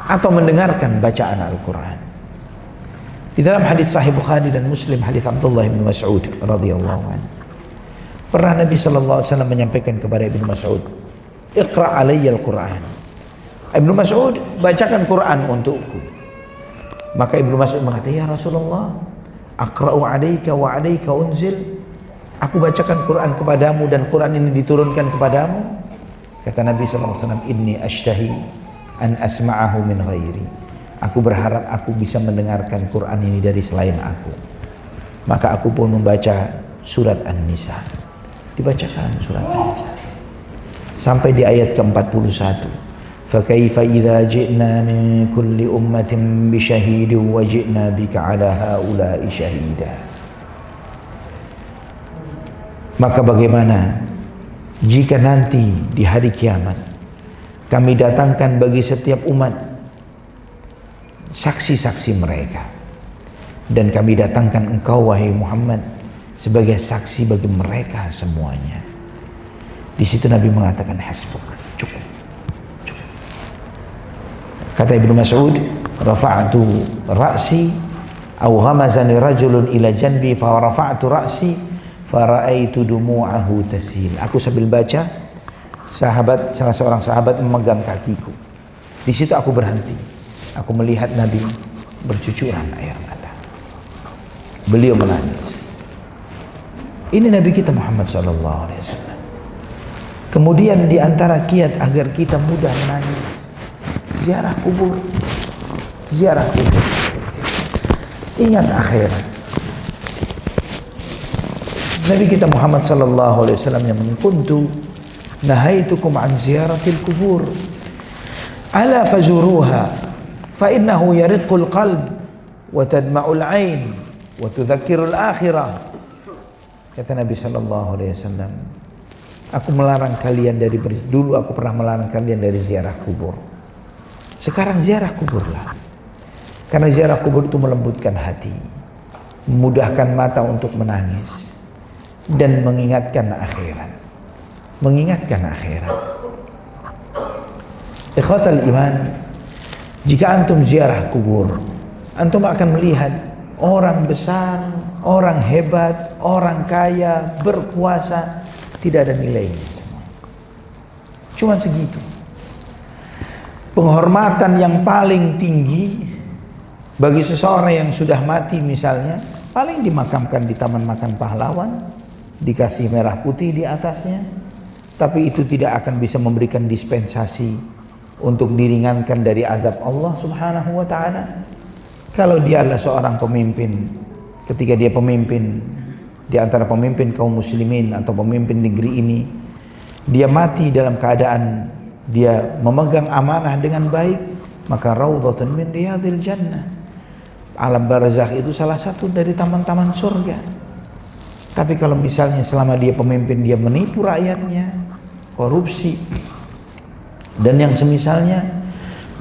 atau mendengarkan bacaan Al-Quran. Di dalam hadis Sahih Bukhari dan Muslim, hadis Abdullah bin Mas'ud radhiyallahu anhu, pernah Nabi sallallahu alaihi wasallam menyampaikan kepada Ibnu Mas'ud, "Iqra' alayya al-Qur'an." Ibnu Mas'ud, bacakan Quran untukku. Maka Ibnu Mas'ud mengatakan, "Ya Rasulullah, aqra'u 'alaika wa 'alaika unzil." Aku bacakan Quran kepadamu dan Quran ini diturunkan kepadamu. Kata Nabi sallallahu alaihi wasallam, "Inni ashtahi an asma'ahu min ghairi." Aku berharap aku bisa mendengarkan Quran ini dari selain aku. Maka aku pun membaca surat An-Nisa. Dibacakan surat An-Nisa sampai di ayat ke-41. Fakaifa idza ji'na min kulli ummatin bi syahidin wa ji'na bika 'ala haula'i syahida. Maka bagaimana jika nanti di hari kiamat kami datangkan bagi setiap umat saksi-saksi mereka, dan kami datangkan engkau wahai Muhammad sebagai saksi bagi mereka semuanya. Di situ Nabi mengatakan hasbuk, cukup. Kata Ibnu Mas'ud, rafa'tu ra'si aw ghamazani rajulun ila janbi fa rafa'tu ra'si fa ra'aitu dumu'ahu tasil. Aku sambil baca, salah seorang sahabat memegang kakiku. Di situ aku berhenti. Aku melihat Nabi bercucuran air mata. Beliau menangis. Ini Nabi kita Muhammad SAW. Kemudian di antara kiat agar kita mudah menangis, ziarah kubur. Ziarah kubur. Ingat akhirat. Nabi kita Muhammad SAW yang kuntu nahaitukum an ziyaratil kubur. Ala fazuruha fa innahu yariqul qalb wa tadma'ul ain wa tudzakkirul akhirah. Kata Nabi SAW, aku melarang kalian dari dulu aku pernah melarang kalian dari ziarah kubur. Sekarang ziarah kuburlah. Karena ziarah kubur itu melembutkan hati, memudahkan mata untuk menangis dan mengingatkan akhirat. Mengingatkan akhirat. Ikhwatal iman, jika antum ziarah kubur, antum akan melihat orang besar, orang hebat, orang kaya, berkuasa, tidak ada nilainya semua. Cuma segitu. Penghormatan yang paling tinggi bagi seseorang yang sudah mati misalnya, paling dimakamkan di Taman Makan Pahlawan, dikasih merah putih di atasnya, tapi itu tidak akan bisa memberikan dispensasi untuk diringankan dari azab Allah Subhanahu wa ta'ala. Kalau dia adalah seorang pemimpin, ketika dia pemimpin di antara pemimpin kaum muslimin atau pemimpin negeri ini, dia mati dalam keadaan dia memegang amanah dengan baik, maka raudhatun min riyadil jannah. Alam barzakh itu salah satu dari taman-taman surga. Tapi kalau misalnya selama dia pemimpin dia menipu rakyatnya, korupsi dan yang semisalnya,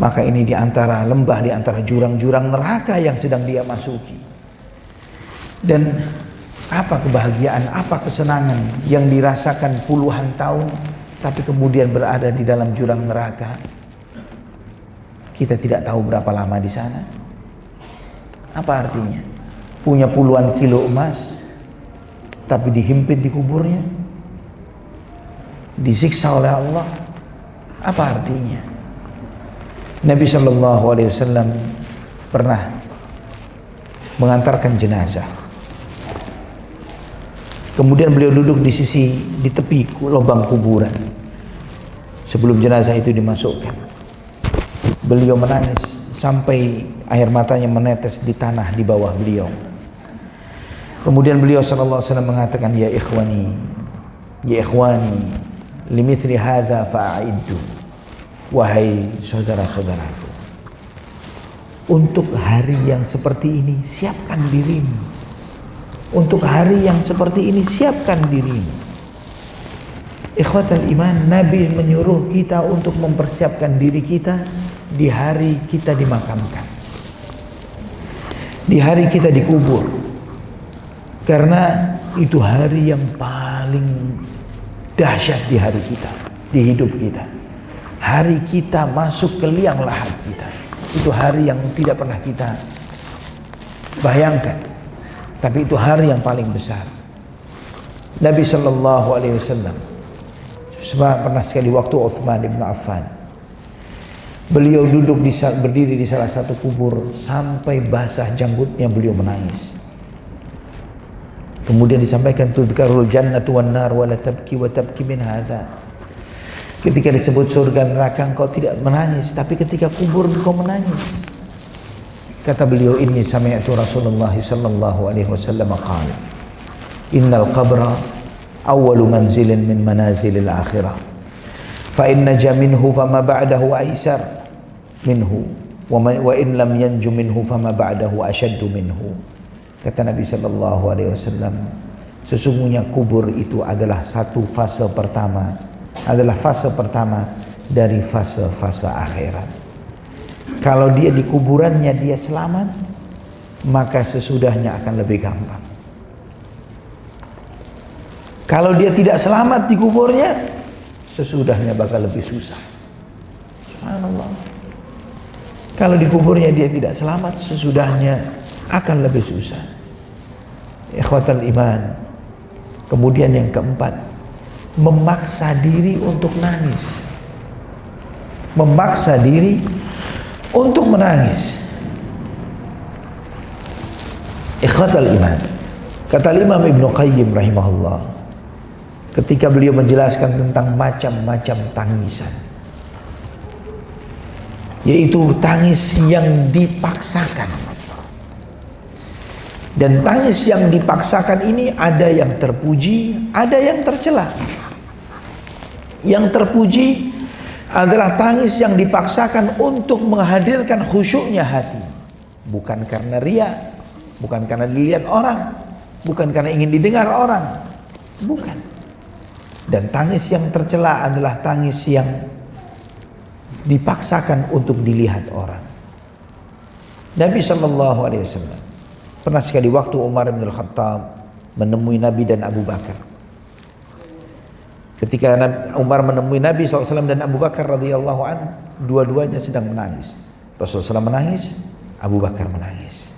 maka ini di antara lembah, di antara jurang-jurang neraka yang sedang dia masuki. Dan apa kebahagiaan, apa kesenangan yang dirasakan puluhan tahun tapi kemudian berada di dalam jurang neraka. Kita tidak tahu berapa lama di sana. Apa artinya? Punya puluhan kilo emas tapi dihimpit di kuburnya, disiksa oleh Allah. Apa artinya? Nabi SAW pernah mengantarkan jenazah. Kemudian beliau duduk di tepi lubang kuburan. Sebelum jenazah itu dimasukkan, beliau menangis sampai air matanya menetes di tanah di bawah beliau. Kemudian beliau SAW mengatakan, ya ikhwani, limithli hadza fa'iddu. Wahai saudara-saudaraku, untuk hari yang seperti ini siapkan dirimu. Untuk hari yang seperti ini siapkan dirimu. Ikhwatal iman, Nabi menyuruh kita untuk mempersiapkan diri kita di hari kita dimakamkan, di hari kita dikubur. Karena itu hari yang paling dahsyat di hari kita, di hidup kita. Hari kita masuk ke liang lahat kita. Itu hari yang tidak pernah kita bayangkan. Tapi itu hari yang paling besar. Nabi SAW pernah sekali waktu Uthman ibn Affan, beliau berdiri di salah satu kubur sampai basah janggutnya, beliau menangis. Kemudian disampaikan, tudkarul jannatu wan nar wa la tabki wa tabki min hadha. Ketika disebut surga neraka engkau tidak menangis, tapi ketika kubur engkau menangis. Kata beliau, inni sami'tu Rasulullah sallallahu alaihi wasallam qala, innal qabra awwalu manzilin min manazilil akhirah. Fa in naja minhu fama ba'dahu aisar minhu wa in lam yanju minhu fama ba'dahu ashaddu minhu. Kata Nabi sallallahu alaihi wasallam, sesungguhnya kubur itu adalah fase pertama dari fase-fase akhirat. Kalau dia di kuburannya dia selamat, maka sesudahnya akan lebih gampang. Kalau dia tidak selamat di kuburnya, sesudahnya bakal lebih susah. Subhanallah. Kalau di kuburnya dia tidak selamat, sesudahnya akan lebih susah. Ikhwatal iman. Kemudian yang keempat, memaksa diri untuk nangis. Memaksa diri untuk menangis. Ikhwatal iman, kata Imam Ibnu Qayyim rahimahullah, ketika beliau menjelaskan tentang macam-macam tangisan, yaitu tangis yang dipaksakan. Dan tangis yang dipaksakan ini ada yang terpuji, ada yang tercela. Yang terpuji adalah tangis yang dipaksakan untuk menghadirkan khusyuknya hati, bukan karena ria, bukan karena dilihat orang, bukan karena ingin didengar orang, bukan. Dan tangis yang tercela adalah tangis yang dipaksakan untuk dilihat orang. Nabi SAW pernah sekali waktu Umar bin Khattab menemui Nabi dan Abu Bakar. Ketika Umar menemui Nabi SAW dan Abu Bakar radhiyallahu an, dua-duanya sedang menangis. Rasulullah SAW menangis, Abu Bakar menangis.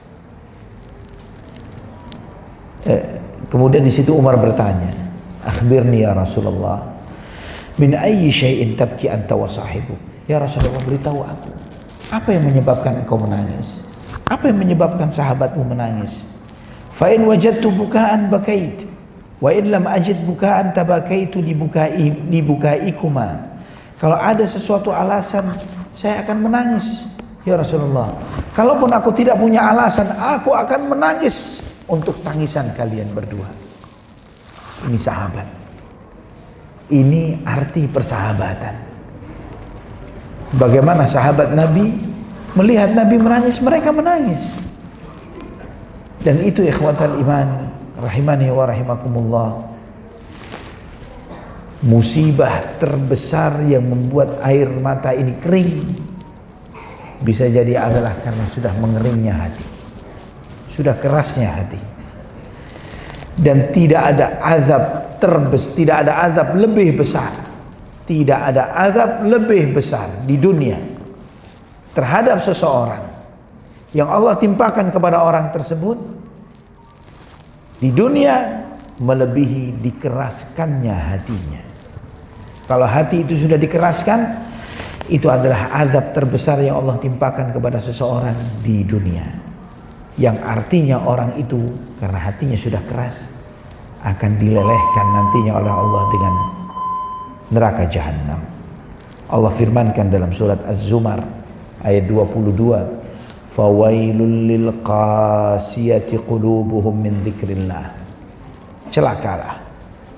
Kemudian di situ Umar bertanya, "Akhbirni ya Rasulullah, min ayyi syai'in tabki anta wa sahibu?" Ya Rasulullah, beritahu aku, apa yang menyebabkan engkau menangis? Apa yang menyebabkan sahabatmu menangis? Fa in wajadtu bukaan bakait, wa in lam ajid bukaan tabakaitu li bukaikuma. Kalau ada sesuatu alasan, saya akan menangis ya Rasulullah. Kalaupun aku tidak punya alasan, aku akan menangis untuk tangisan kalian berdua. Ini sahabat. Ini arti persahabatan. Bagaimana sahabat Nabi melihat Nabi menangis, mereka menangis. Dan itu ikhwatal iman rahimani wa rahimakumullah, musibah terbesar yang membuat air mata ini kering bisa jadi adalah karena sudah mengeringnya hati, sudah kerasnya hati. Dan tidak ada azab tidak ada azab lebih besar, tidak ada azab lebih besar di dunia terhadap seseorang yang Allah timpakan kepada orang tersebut di dunia melebihi dikeraskannya hatinya. Kalau hati itu sudah dikeraskan, itu adalah azab terbesar yang Allah timpakan kepada seseorang di dunia, yang artinya orang itu karena hatinya sudah keras akan dilelehkan nantinya oleh Allah dengan neraka jahanam. Allah firmankan dalam surat Az-Zumar ayat 22, fawailul lil qasiyati qulubuhum min dzikrillah. Celakalah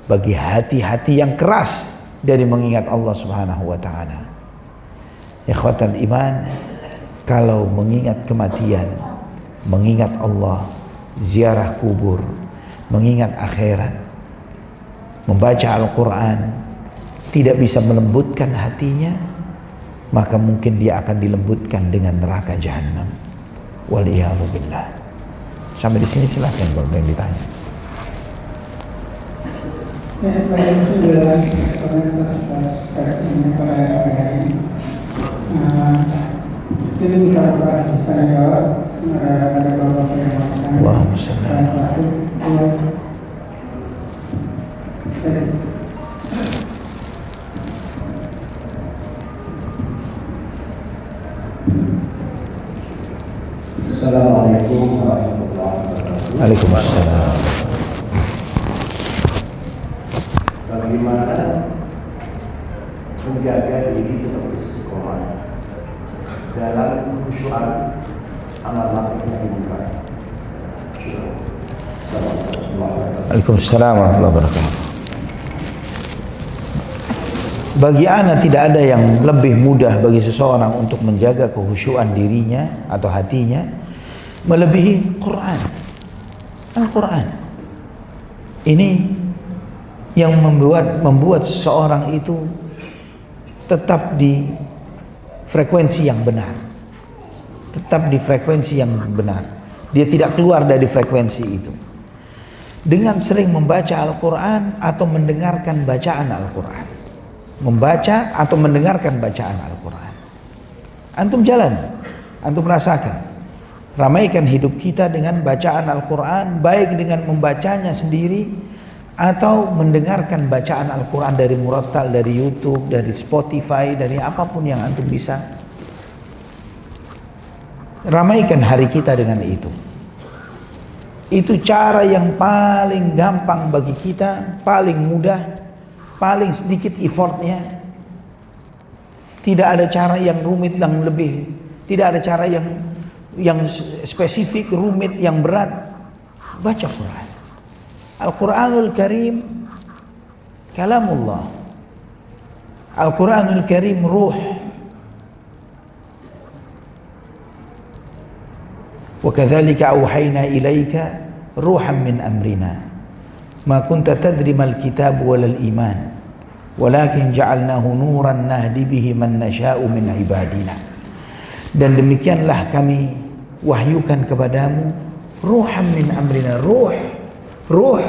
bagi hati-hati yang keras dari mengingat Allah Subhanahu wa taala. Ikhwatal iman, kalau mengingat kematian, mengingat Allah, ziarah kubur, mengingat akhirat, membaca Al-Quran tidak bisa melembutkan hatinya, maka mungkin dia akan dilembutkan dengan neraka jahanam. Waliyahzubillah. Sampai di sini silahkan kalau ada yang ditanya. Allahumma shalli ala Assalamualaikum warahmatullahi wabarakatuh. Waalaikumsalam. Bagaimana menjaga diri tetap istiqomah dalam khusyuan amal ma'ruf nahi munkar? Waalaikumsalam warahmatullahi wabarakatuh. Bagi ana tidak ada yang lebih mudah bagi seseorang untuk menjaga kekhusyuan dirinya atau hatinya melebihi Quran. Al-Quran ini yang membuat seseorang itu tetap di frekuensi yang benar, tetap di frekuensi yang benar. Dia tidak keluar dari frekuensi itu dengan sering membaca Al-Quran atau mendengarkan bacaan Al-Quran. Membaca atau mendengarkan bacaan Al-Quran. Antum jalan, antum rasakan. Ramaikan hidup kita dengan bacaan Al-Quran, baik dengan membacanya sendiri atau mendengarkan bacaan Al-Quran dari murattal, dari YouTube, dari Spotify, dari apapun yang antum bisa Ramaikan hari kita dengan itu. Itu cara yang paling gampang bagi kita, paling mudah, paling sedikit effortnya. Tidak ada cara yang rumit, yang lebih, tidak ada cara yang spesifik, rumit, yang berat. Baca Quran. Al-Quranul Karim kalamullah. Al-Quranul Karim ruh. وَكَذَلِكَ أَوْحَيْنَا إِلَيْكَ رُوحًا مِنْ أَمْرِنَا مَا كُنْتَ تَدْرِ مَا الْكِتَابُ وَلَا الْإِيمَانُ وَلَكِنْ جَعَلْنَاهُ نُورًا نَهْدِي بِهِ مَنْ نَشَاءُ مِنْ عِبَادِنَا. Dan demikianlah kami wahyukan kepadamu ruhan min amrina, ruh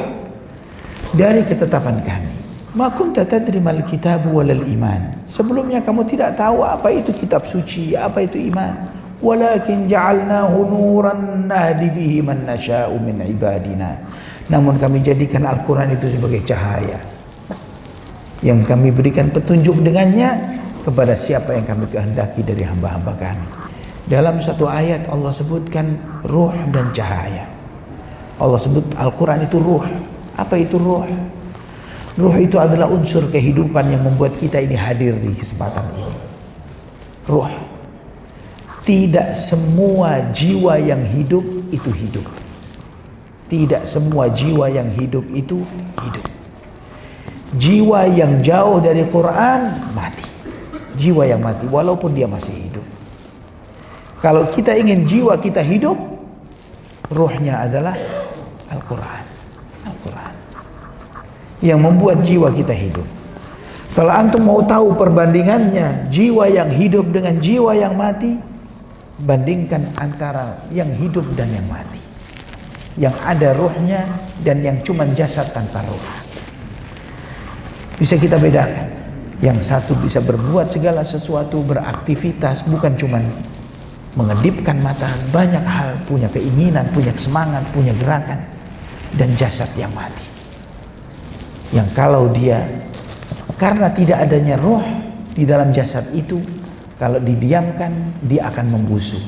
dari ketetapan kami. Ma kunta tadri mal kitabu walal iman. Sebelumnya kamu tidak tahu apa itu kitab suci, apa itu iman. Walakin ja'alnahu nuran nahdi bihi man nasha'u min ibadina. Namun kami jadikan Al-Quran itu sebagai cahaya yang kami berikan petunjuk dengannya kepada siapa yang kami kehendaki dari hamba-hamba kami. Dalam satu ayat Allah sebutkan ruh dan cahaya. Allah sebut Al-Quran itu ruh. Apa itu ruh? Ruh itu adalah unsur kehidupan yang membuat kita ini hadir di kesempatan ini. Ruh. Tidak semua jiwa yang hidup itu hidup. Tidak semua jiwa yang hidup itu hidup. Jiwa yang jauh dari Quran mati. Jiwa yang mati walaupun dia masih hidup. Kalau kita ingin jiwa kita hidup, ruhnya adalah Al-Quran. Al-Quran yang membuat jiwa kita hidup. Kalau antum mau tahu perbandingannya jiwa yang hidup dengan jiwa yang mati, bandingkan antara yang hidup dan yang mati, yang ada ruhnya dan yang cuma jasad tanpa ruh. Bisa kita bedakan. Yang satu bisa berbuat segala sesuatu, beraktivitas, bukan cuma mengedipkan mata, banyak hal, punya keinginan, punya semangat, punya gerakan. Dan jasad yang mati, yang kalau dia karena tidak adanya roh di dalam jasad itu, kalau didiamkan dia akan membusuk.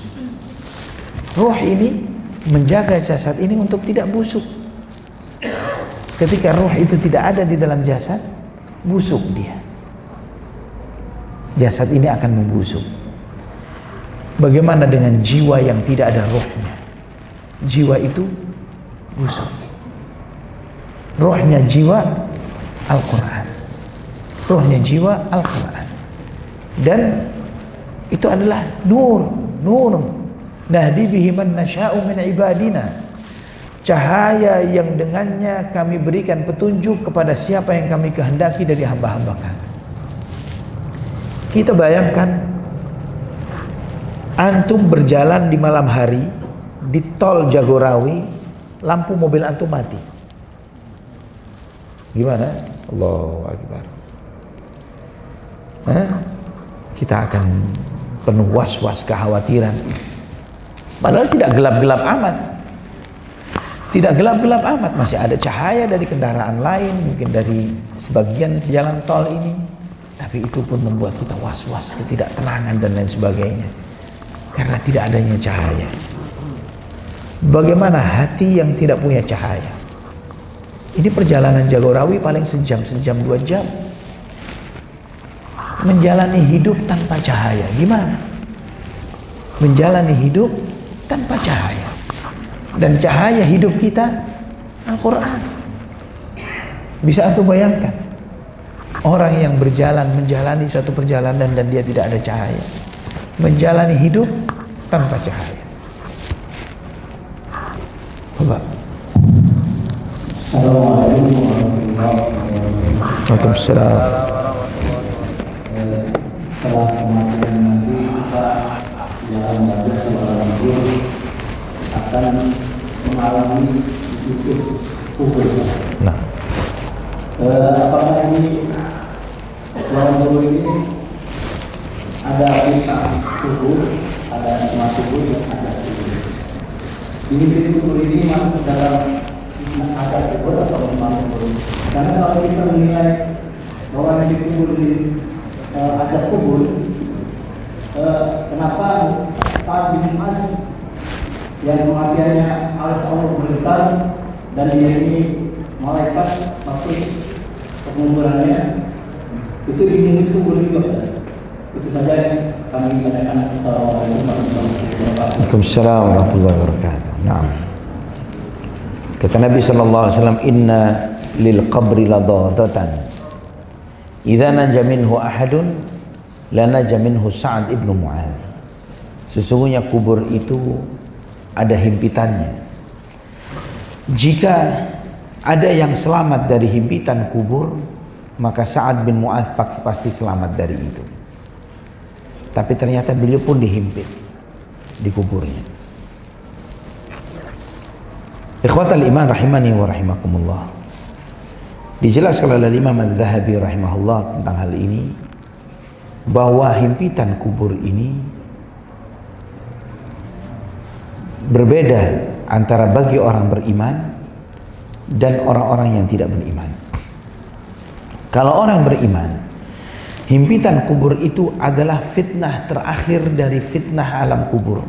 Roh ini menjaga jasad ini untuk tidak busuk. Ketika roh itu tidak ada di dalam jasad, busuk dia. Jasad ini akan membusuk. Bagaimana dengan jiwa yang tidak ada rohnya? Jiwa itu busuk. Rohnya jiwa Al-Quran. Rohnya jiwa Al-Quran. Dan itu adalah nur. Nahdi bihi man nasha'u min ibadina. Cahaya yang dengannya kami berikan petunjuk kepada siapa yang kami kehendaki dari hamba-hamba kami. Kita bayangkan antum berjalan di malam hari di tol Jagorawi, lampu mobil antum mati. Gimana? Allahu Akbar. Kita akan penuh was-was, kekhawatiran. Padahal tidak gelap-gelap amat. Tidak gelap-gelap amat, masih ada cahaya dari kendaraan lain, mungkin dari sebagian jalan tol ini. Tapi itu pun membuat kita was-was, ketidaktenangan dan lain sebagainya. Karena tidak adanya cahaya. Bagaimana hati yang tidak punya cahaya? Ini perjalanan Jagorawi paling sejam 2 jam. Menjalani hidup tanpa cahaya, gimana? Menjalani hidup tanpa cahaya. Dan cahaya hidup kita Al-Quran. Bisa antum bayangkan orang yang menjalani satu perjalanan dan dia tidak ada cahaya, menjalani hidup tanpa cahaya. Allah. Assalamualaikum warahmatullahi wabarakatuh. Waalaikumsalam. Setelah kematian nanti kita dalam belajar seorang guru akan mengalami hidup kubur. Nah, apakah ini seorang guru ini ada kita kubur, ada nikmat kubur, ada kubur. Ini kubur ini masuk dalam ada kubur atau nikmat kubur. Karena kalau kita menilai bahwa di kubur ini ada kubur, kenapa saat bin Mas waktu penguburannya itu ingin kubur juga. Itu saja kami tanyakan. Assalamualaikum warahmatullahi wabarakatuh. Waalaikumsalam warahmatullahi wabarakatuh. Naam. Kata Nabi sallallahu alaihi wasallam, "Inna lil qabri ladadatan. Idza naja minhu ahadun la naja minhu Sa'ad ibn Mu'adz." Sesungguhnya kubur itu ada himpitannya. Jika ada yang selamat dari himpitan kubur, maka Sa'ad bin Mu'adz pasti selamat dari itu. Tapi ternyata beliau pun dihimpit di kuburnya. Ikhwatal iman rahimani wa rahimakumullah. Dijelaskan oleh Imam Az-Zahabi rahimahullah tentang hal ini, bahwa himpitan kubur ini berbeda antara bagi orang beriman dan orang-orang yang tidak beriman. Kalau orang beriman, himpitan kubur itu adalah fitnah terakhir dari fitnah alam kubur.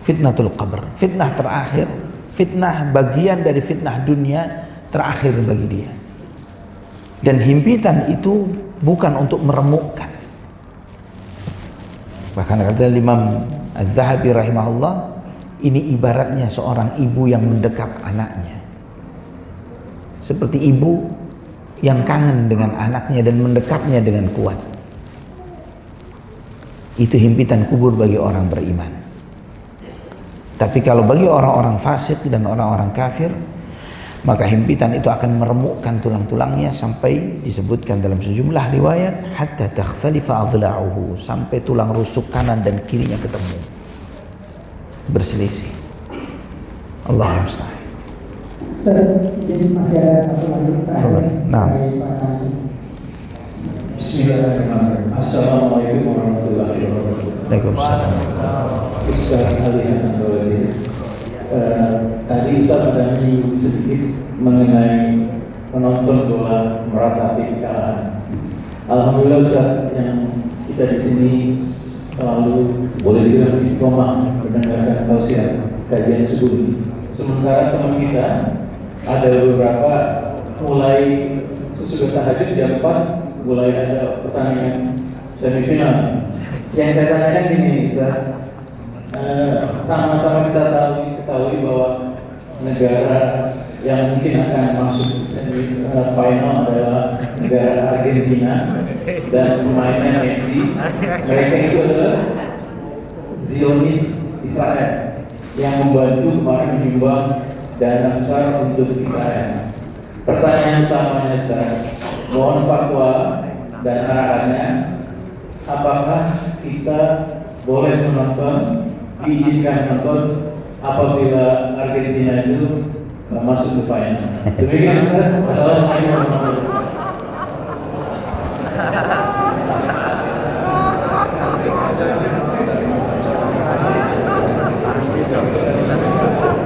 Fitnatul qabr, fitnah terakhir, fitnah bagian dari fitnah dunia terakhir bagi dia. Dan himpitan itu bukan untuk meremukkan. Bahkan kata Imam Az-Zahabi rahimahullah, ini ibaratnya seorang ibu yang mendekap anaknya. Seperti ibu yang kangen dengan anaknya dan mendekapnya dengan kuat. Itu himpitan kubur bagi orang beriman. Tapi kalau bagi orang-orang fasik dan orang-orang kafir, maka himpitan itu akan meremukkan tulang-tulangnya sampai disebutkan dalam sejumlah riwayat hatta takhtalifa adla'uhu, sampai tulang rusuk kanan dan kirinya ketemu, berselisih. Allahu musta'an. Ustaz, jadi masih ada satu lagi pertanyaan dari Pak Haji. Bismillahirrahmanirrahim. Assalamualaikum warahmatullahi wabarakatuh. Waalaikumsalam. Ustaz Ali Hasan Bawazir. Tadi Ustaz sudah menyinggung sedikit mengenai menonton bola meratapi kekalahan. Alhamdulillah Ustaz, yang kita di sini selalu boleh dibilang istiqomah mendengarkan tausiah kajian subuh ini. Sementara teman kita ada beberapa mulai sesudah tahajud jam 4 mulai ada pertandingan semifinal. Yang saya tanyakan gini, Ustaz, sama-sama kita ketahui bahwa negara yang mungkin akan masuk final adalah negara Argentina dan pemainnya Messi. Mereka itu adalah Zionis Israel yang membantu kemarin menyumbang dana besar untuk Israel. Pertanyaan utamanya Ustaz, mohon fatwa dan arahannya, apakah kita boleh menonton, diizinkan menonton apabila Argentina itu masuk ke final? Demikian Ustaz. Assalamualaikum warahmatullahi wabarakatuh.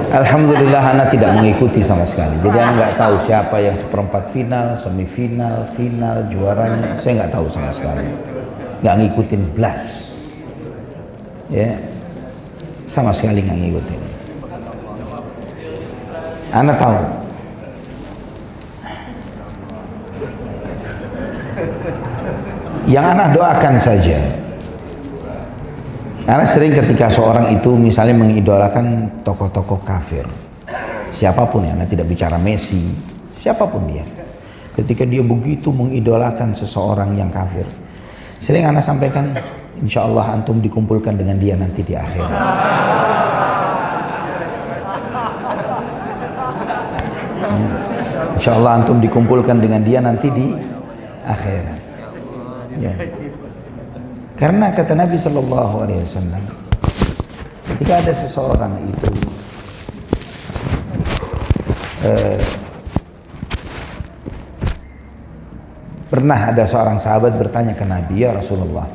Alhamdulillah anak tidak mengikuti sama sekali. Jadi anak nggak tahu siapa yang seperempat final, semifinal, final, juaranya. Saya nggak tahu sama sekali. Nggak ngikutin belas. Ya, sama sekali nggak ngikutin. Anak tahu. Yang anak doakan saja. Karena sering ketika seorang itu misalnya mengidolakan tokoh-tokoh kafir, siapapun ya, anak tidak bicara Messi, siapapun dia, ketika dia begitu mengidolakan seseorang yang kafir, sering anak sampaikan, insya Allah antum dikumpulkan dengan dia nanti di akhirat. Insya Allah antum dikumpulkan dengan dia nanti di akhirat. Ya. Karena kata Nabi Sallallahu Alaihi Wasallam, ketika ada seseorang itu pernah ada seorang sahabat bertanya ke Nabi, ya Rasulullah,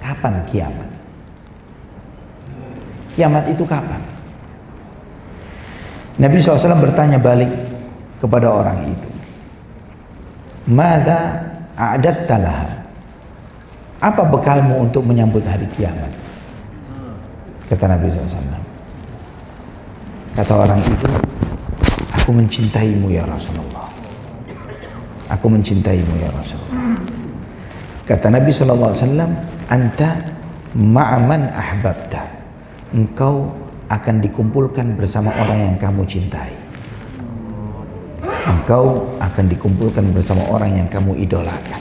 kapan kiamat? Kiamat itu kapan? Nabi SAW bertanya balik kepada orang itu, Madza a'datta laha? Apa bekalmu untuk menyambut hari kiamat? Kata Nabi SAW. Kata orang itu, aku mencintaimu ya Rasulullah. Aku mencintaimu ya Rasulullah. Kata Nabi SAW, anta ma'aman ahbabta. Engkau akan dikumpulkan bersama orang yang kamu cintai. Engkau akan dikumpulkan bersama orang yang kamu idolakan.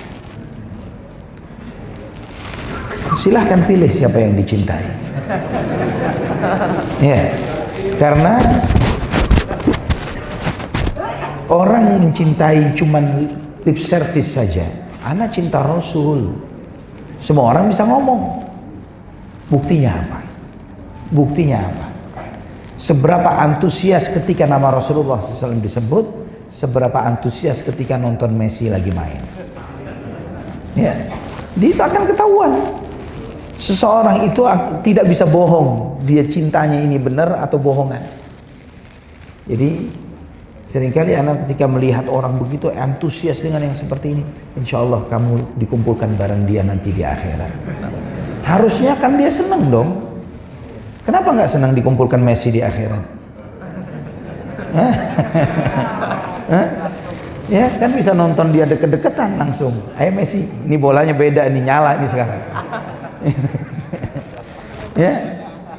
Silahkan pilih siapa yang dicintai. Ya, karena orang mencintai cuman lip service saja. Ana cinta Rasul. Semua orang bisa ngomong. Buktinya apa? Buktinya apa? Seberapa antusias ketika nama Rasulullah SAW disebut, seberapa antusias ketika nonton Messi lagi main. Ya, itu akan ketahuan. Seseorang itu tidak bisa bohong, dia cintanya ini benar atau bohongan. Jadi seringkali anak ketika melihat orang begitu antusias dengan yang seperti ini, insya Allah kamu dikumpulkan bareng dia nanti di akhirat. Harusnya kan dia senang dong. Kenapa nggak senang dikumpulkan Messi di akhirat? Ya kan bisa nonton dia deket-deketan langsung. Ayo Messi, ini bolanya beda, ini nyala ini sekarang. Ya,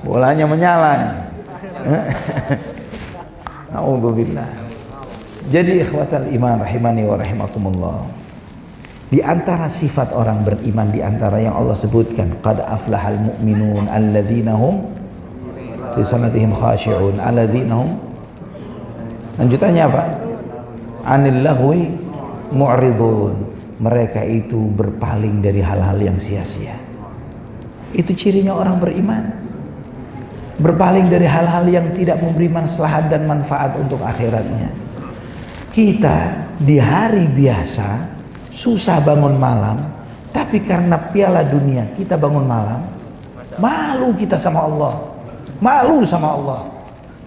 bolanya menyala. A'udzubillah. Jadi ikhwatal iman rahimani wa rahimakumullah. Di antara sifat orang beriman, di antara yang Allah sebutkan, qad aflahal mu'minun alladzina hum fi salatihim khashi'un alladzina hum. Lanjutannya apa? Anil lahwi mu'ridun. Mereka itu berpaling dari hal-hal yang sia-sia. Itu cirinya orang beriman. Berpaling dari hal-hal yang tidak memberi maslahat dan manfaat untuk akhiratnya. Kita di hari biasa susah bangun malam, tapi karena Piala Dunia kita bangun malam, malu kita sama Allah, malu sama Allah.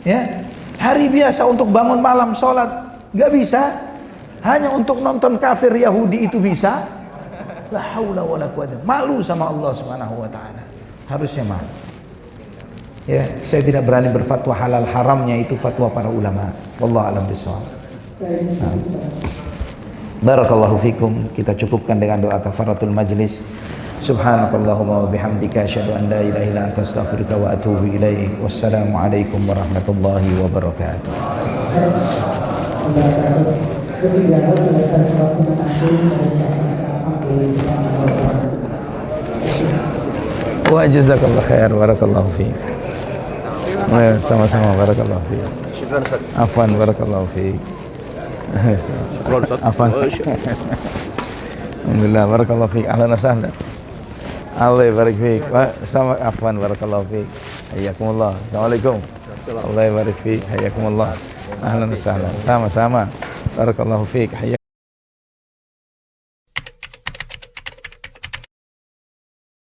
Ya, hari biasa untuk bangun malam sholat nggak bisa, hanya untuk nonton kafir Yahudi itu bisa. La haula wala quwwata. Malu sama Allah Subhanahu wa taala. Harusnya malu. Ya, saya tidak berani berfatwa halal haramnya, itu fatwa para ulama. Wallahu a'lam bishawab. Barakallahu fikum. Kita cukupkan dengan doa kafaratul majlis. Subhanakallahumma wa bihamdika asyhadu an la ilaha illa anta astaghfiruka wa atubu ilaik. Wassalamu alaikum warahmatullahi wabarakatuh. Wa jazakallahu khair, barakallahu fiik. Sama-sama, barakallahu fiik. Afwan, barakallahu fiik. Afwan. Alhamdulillah, barakallahu fiik. Ahlan wa sahlan. Allah barik fiik. Sama, afwan, barakallahu fiik. Hayyakumullah. Assalamualaikum. Allah barik fiik. Hayyakumullah. Ahlan wa sahlan. Sama-sama. Barakallahu fiik.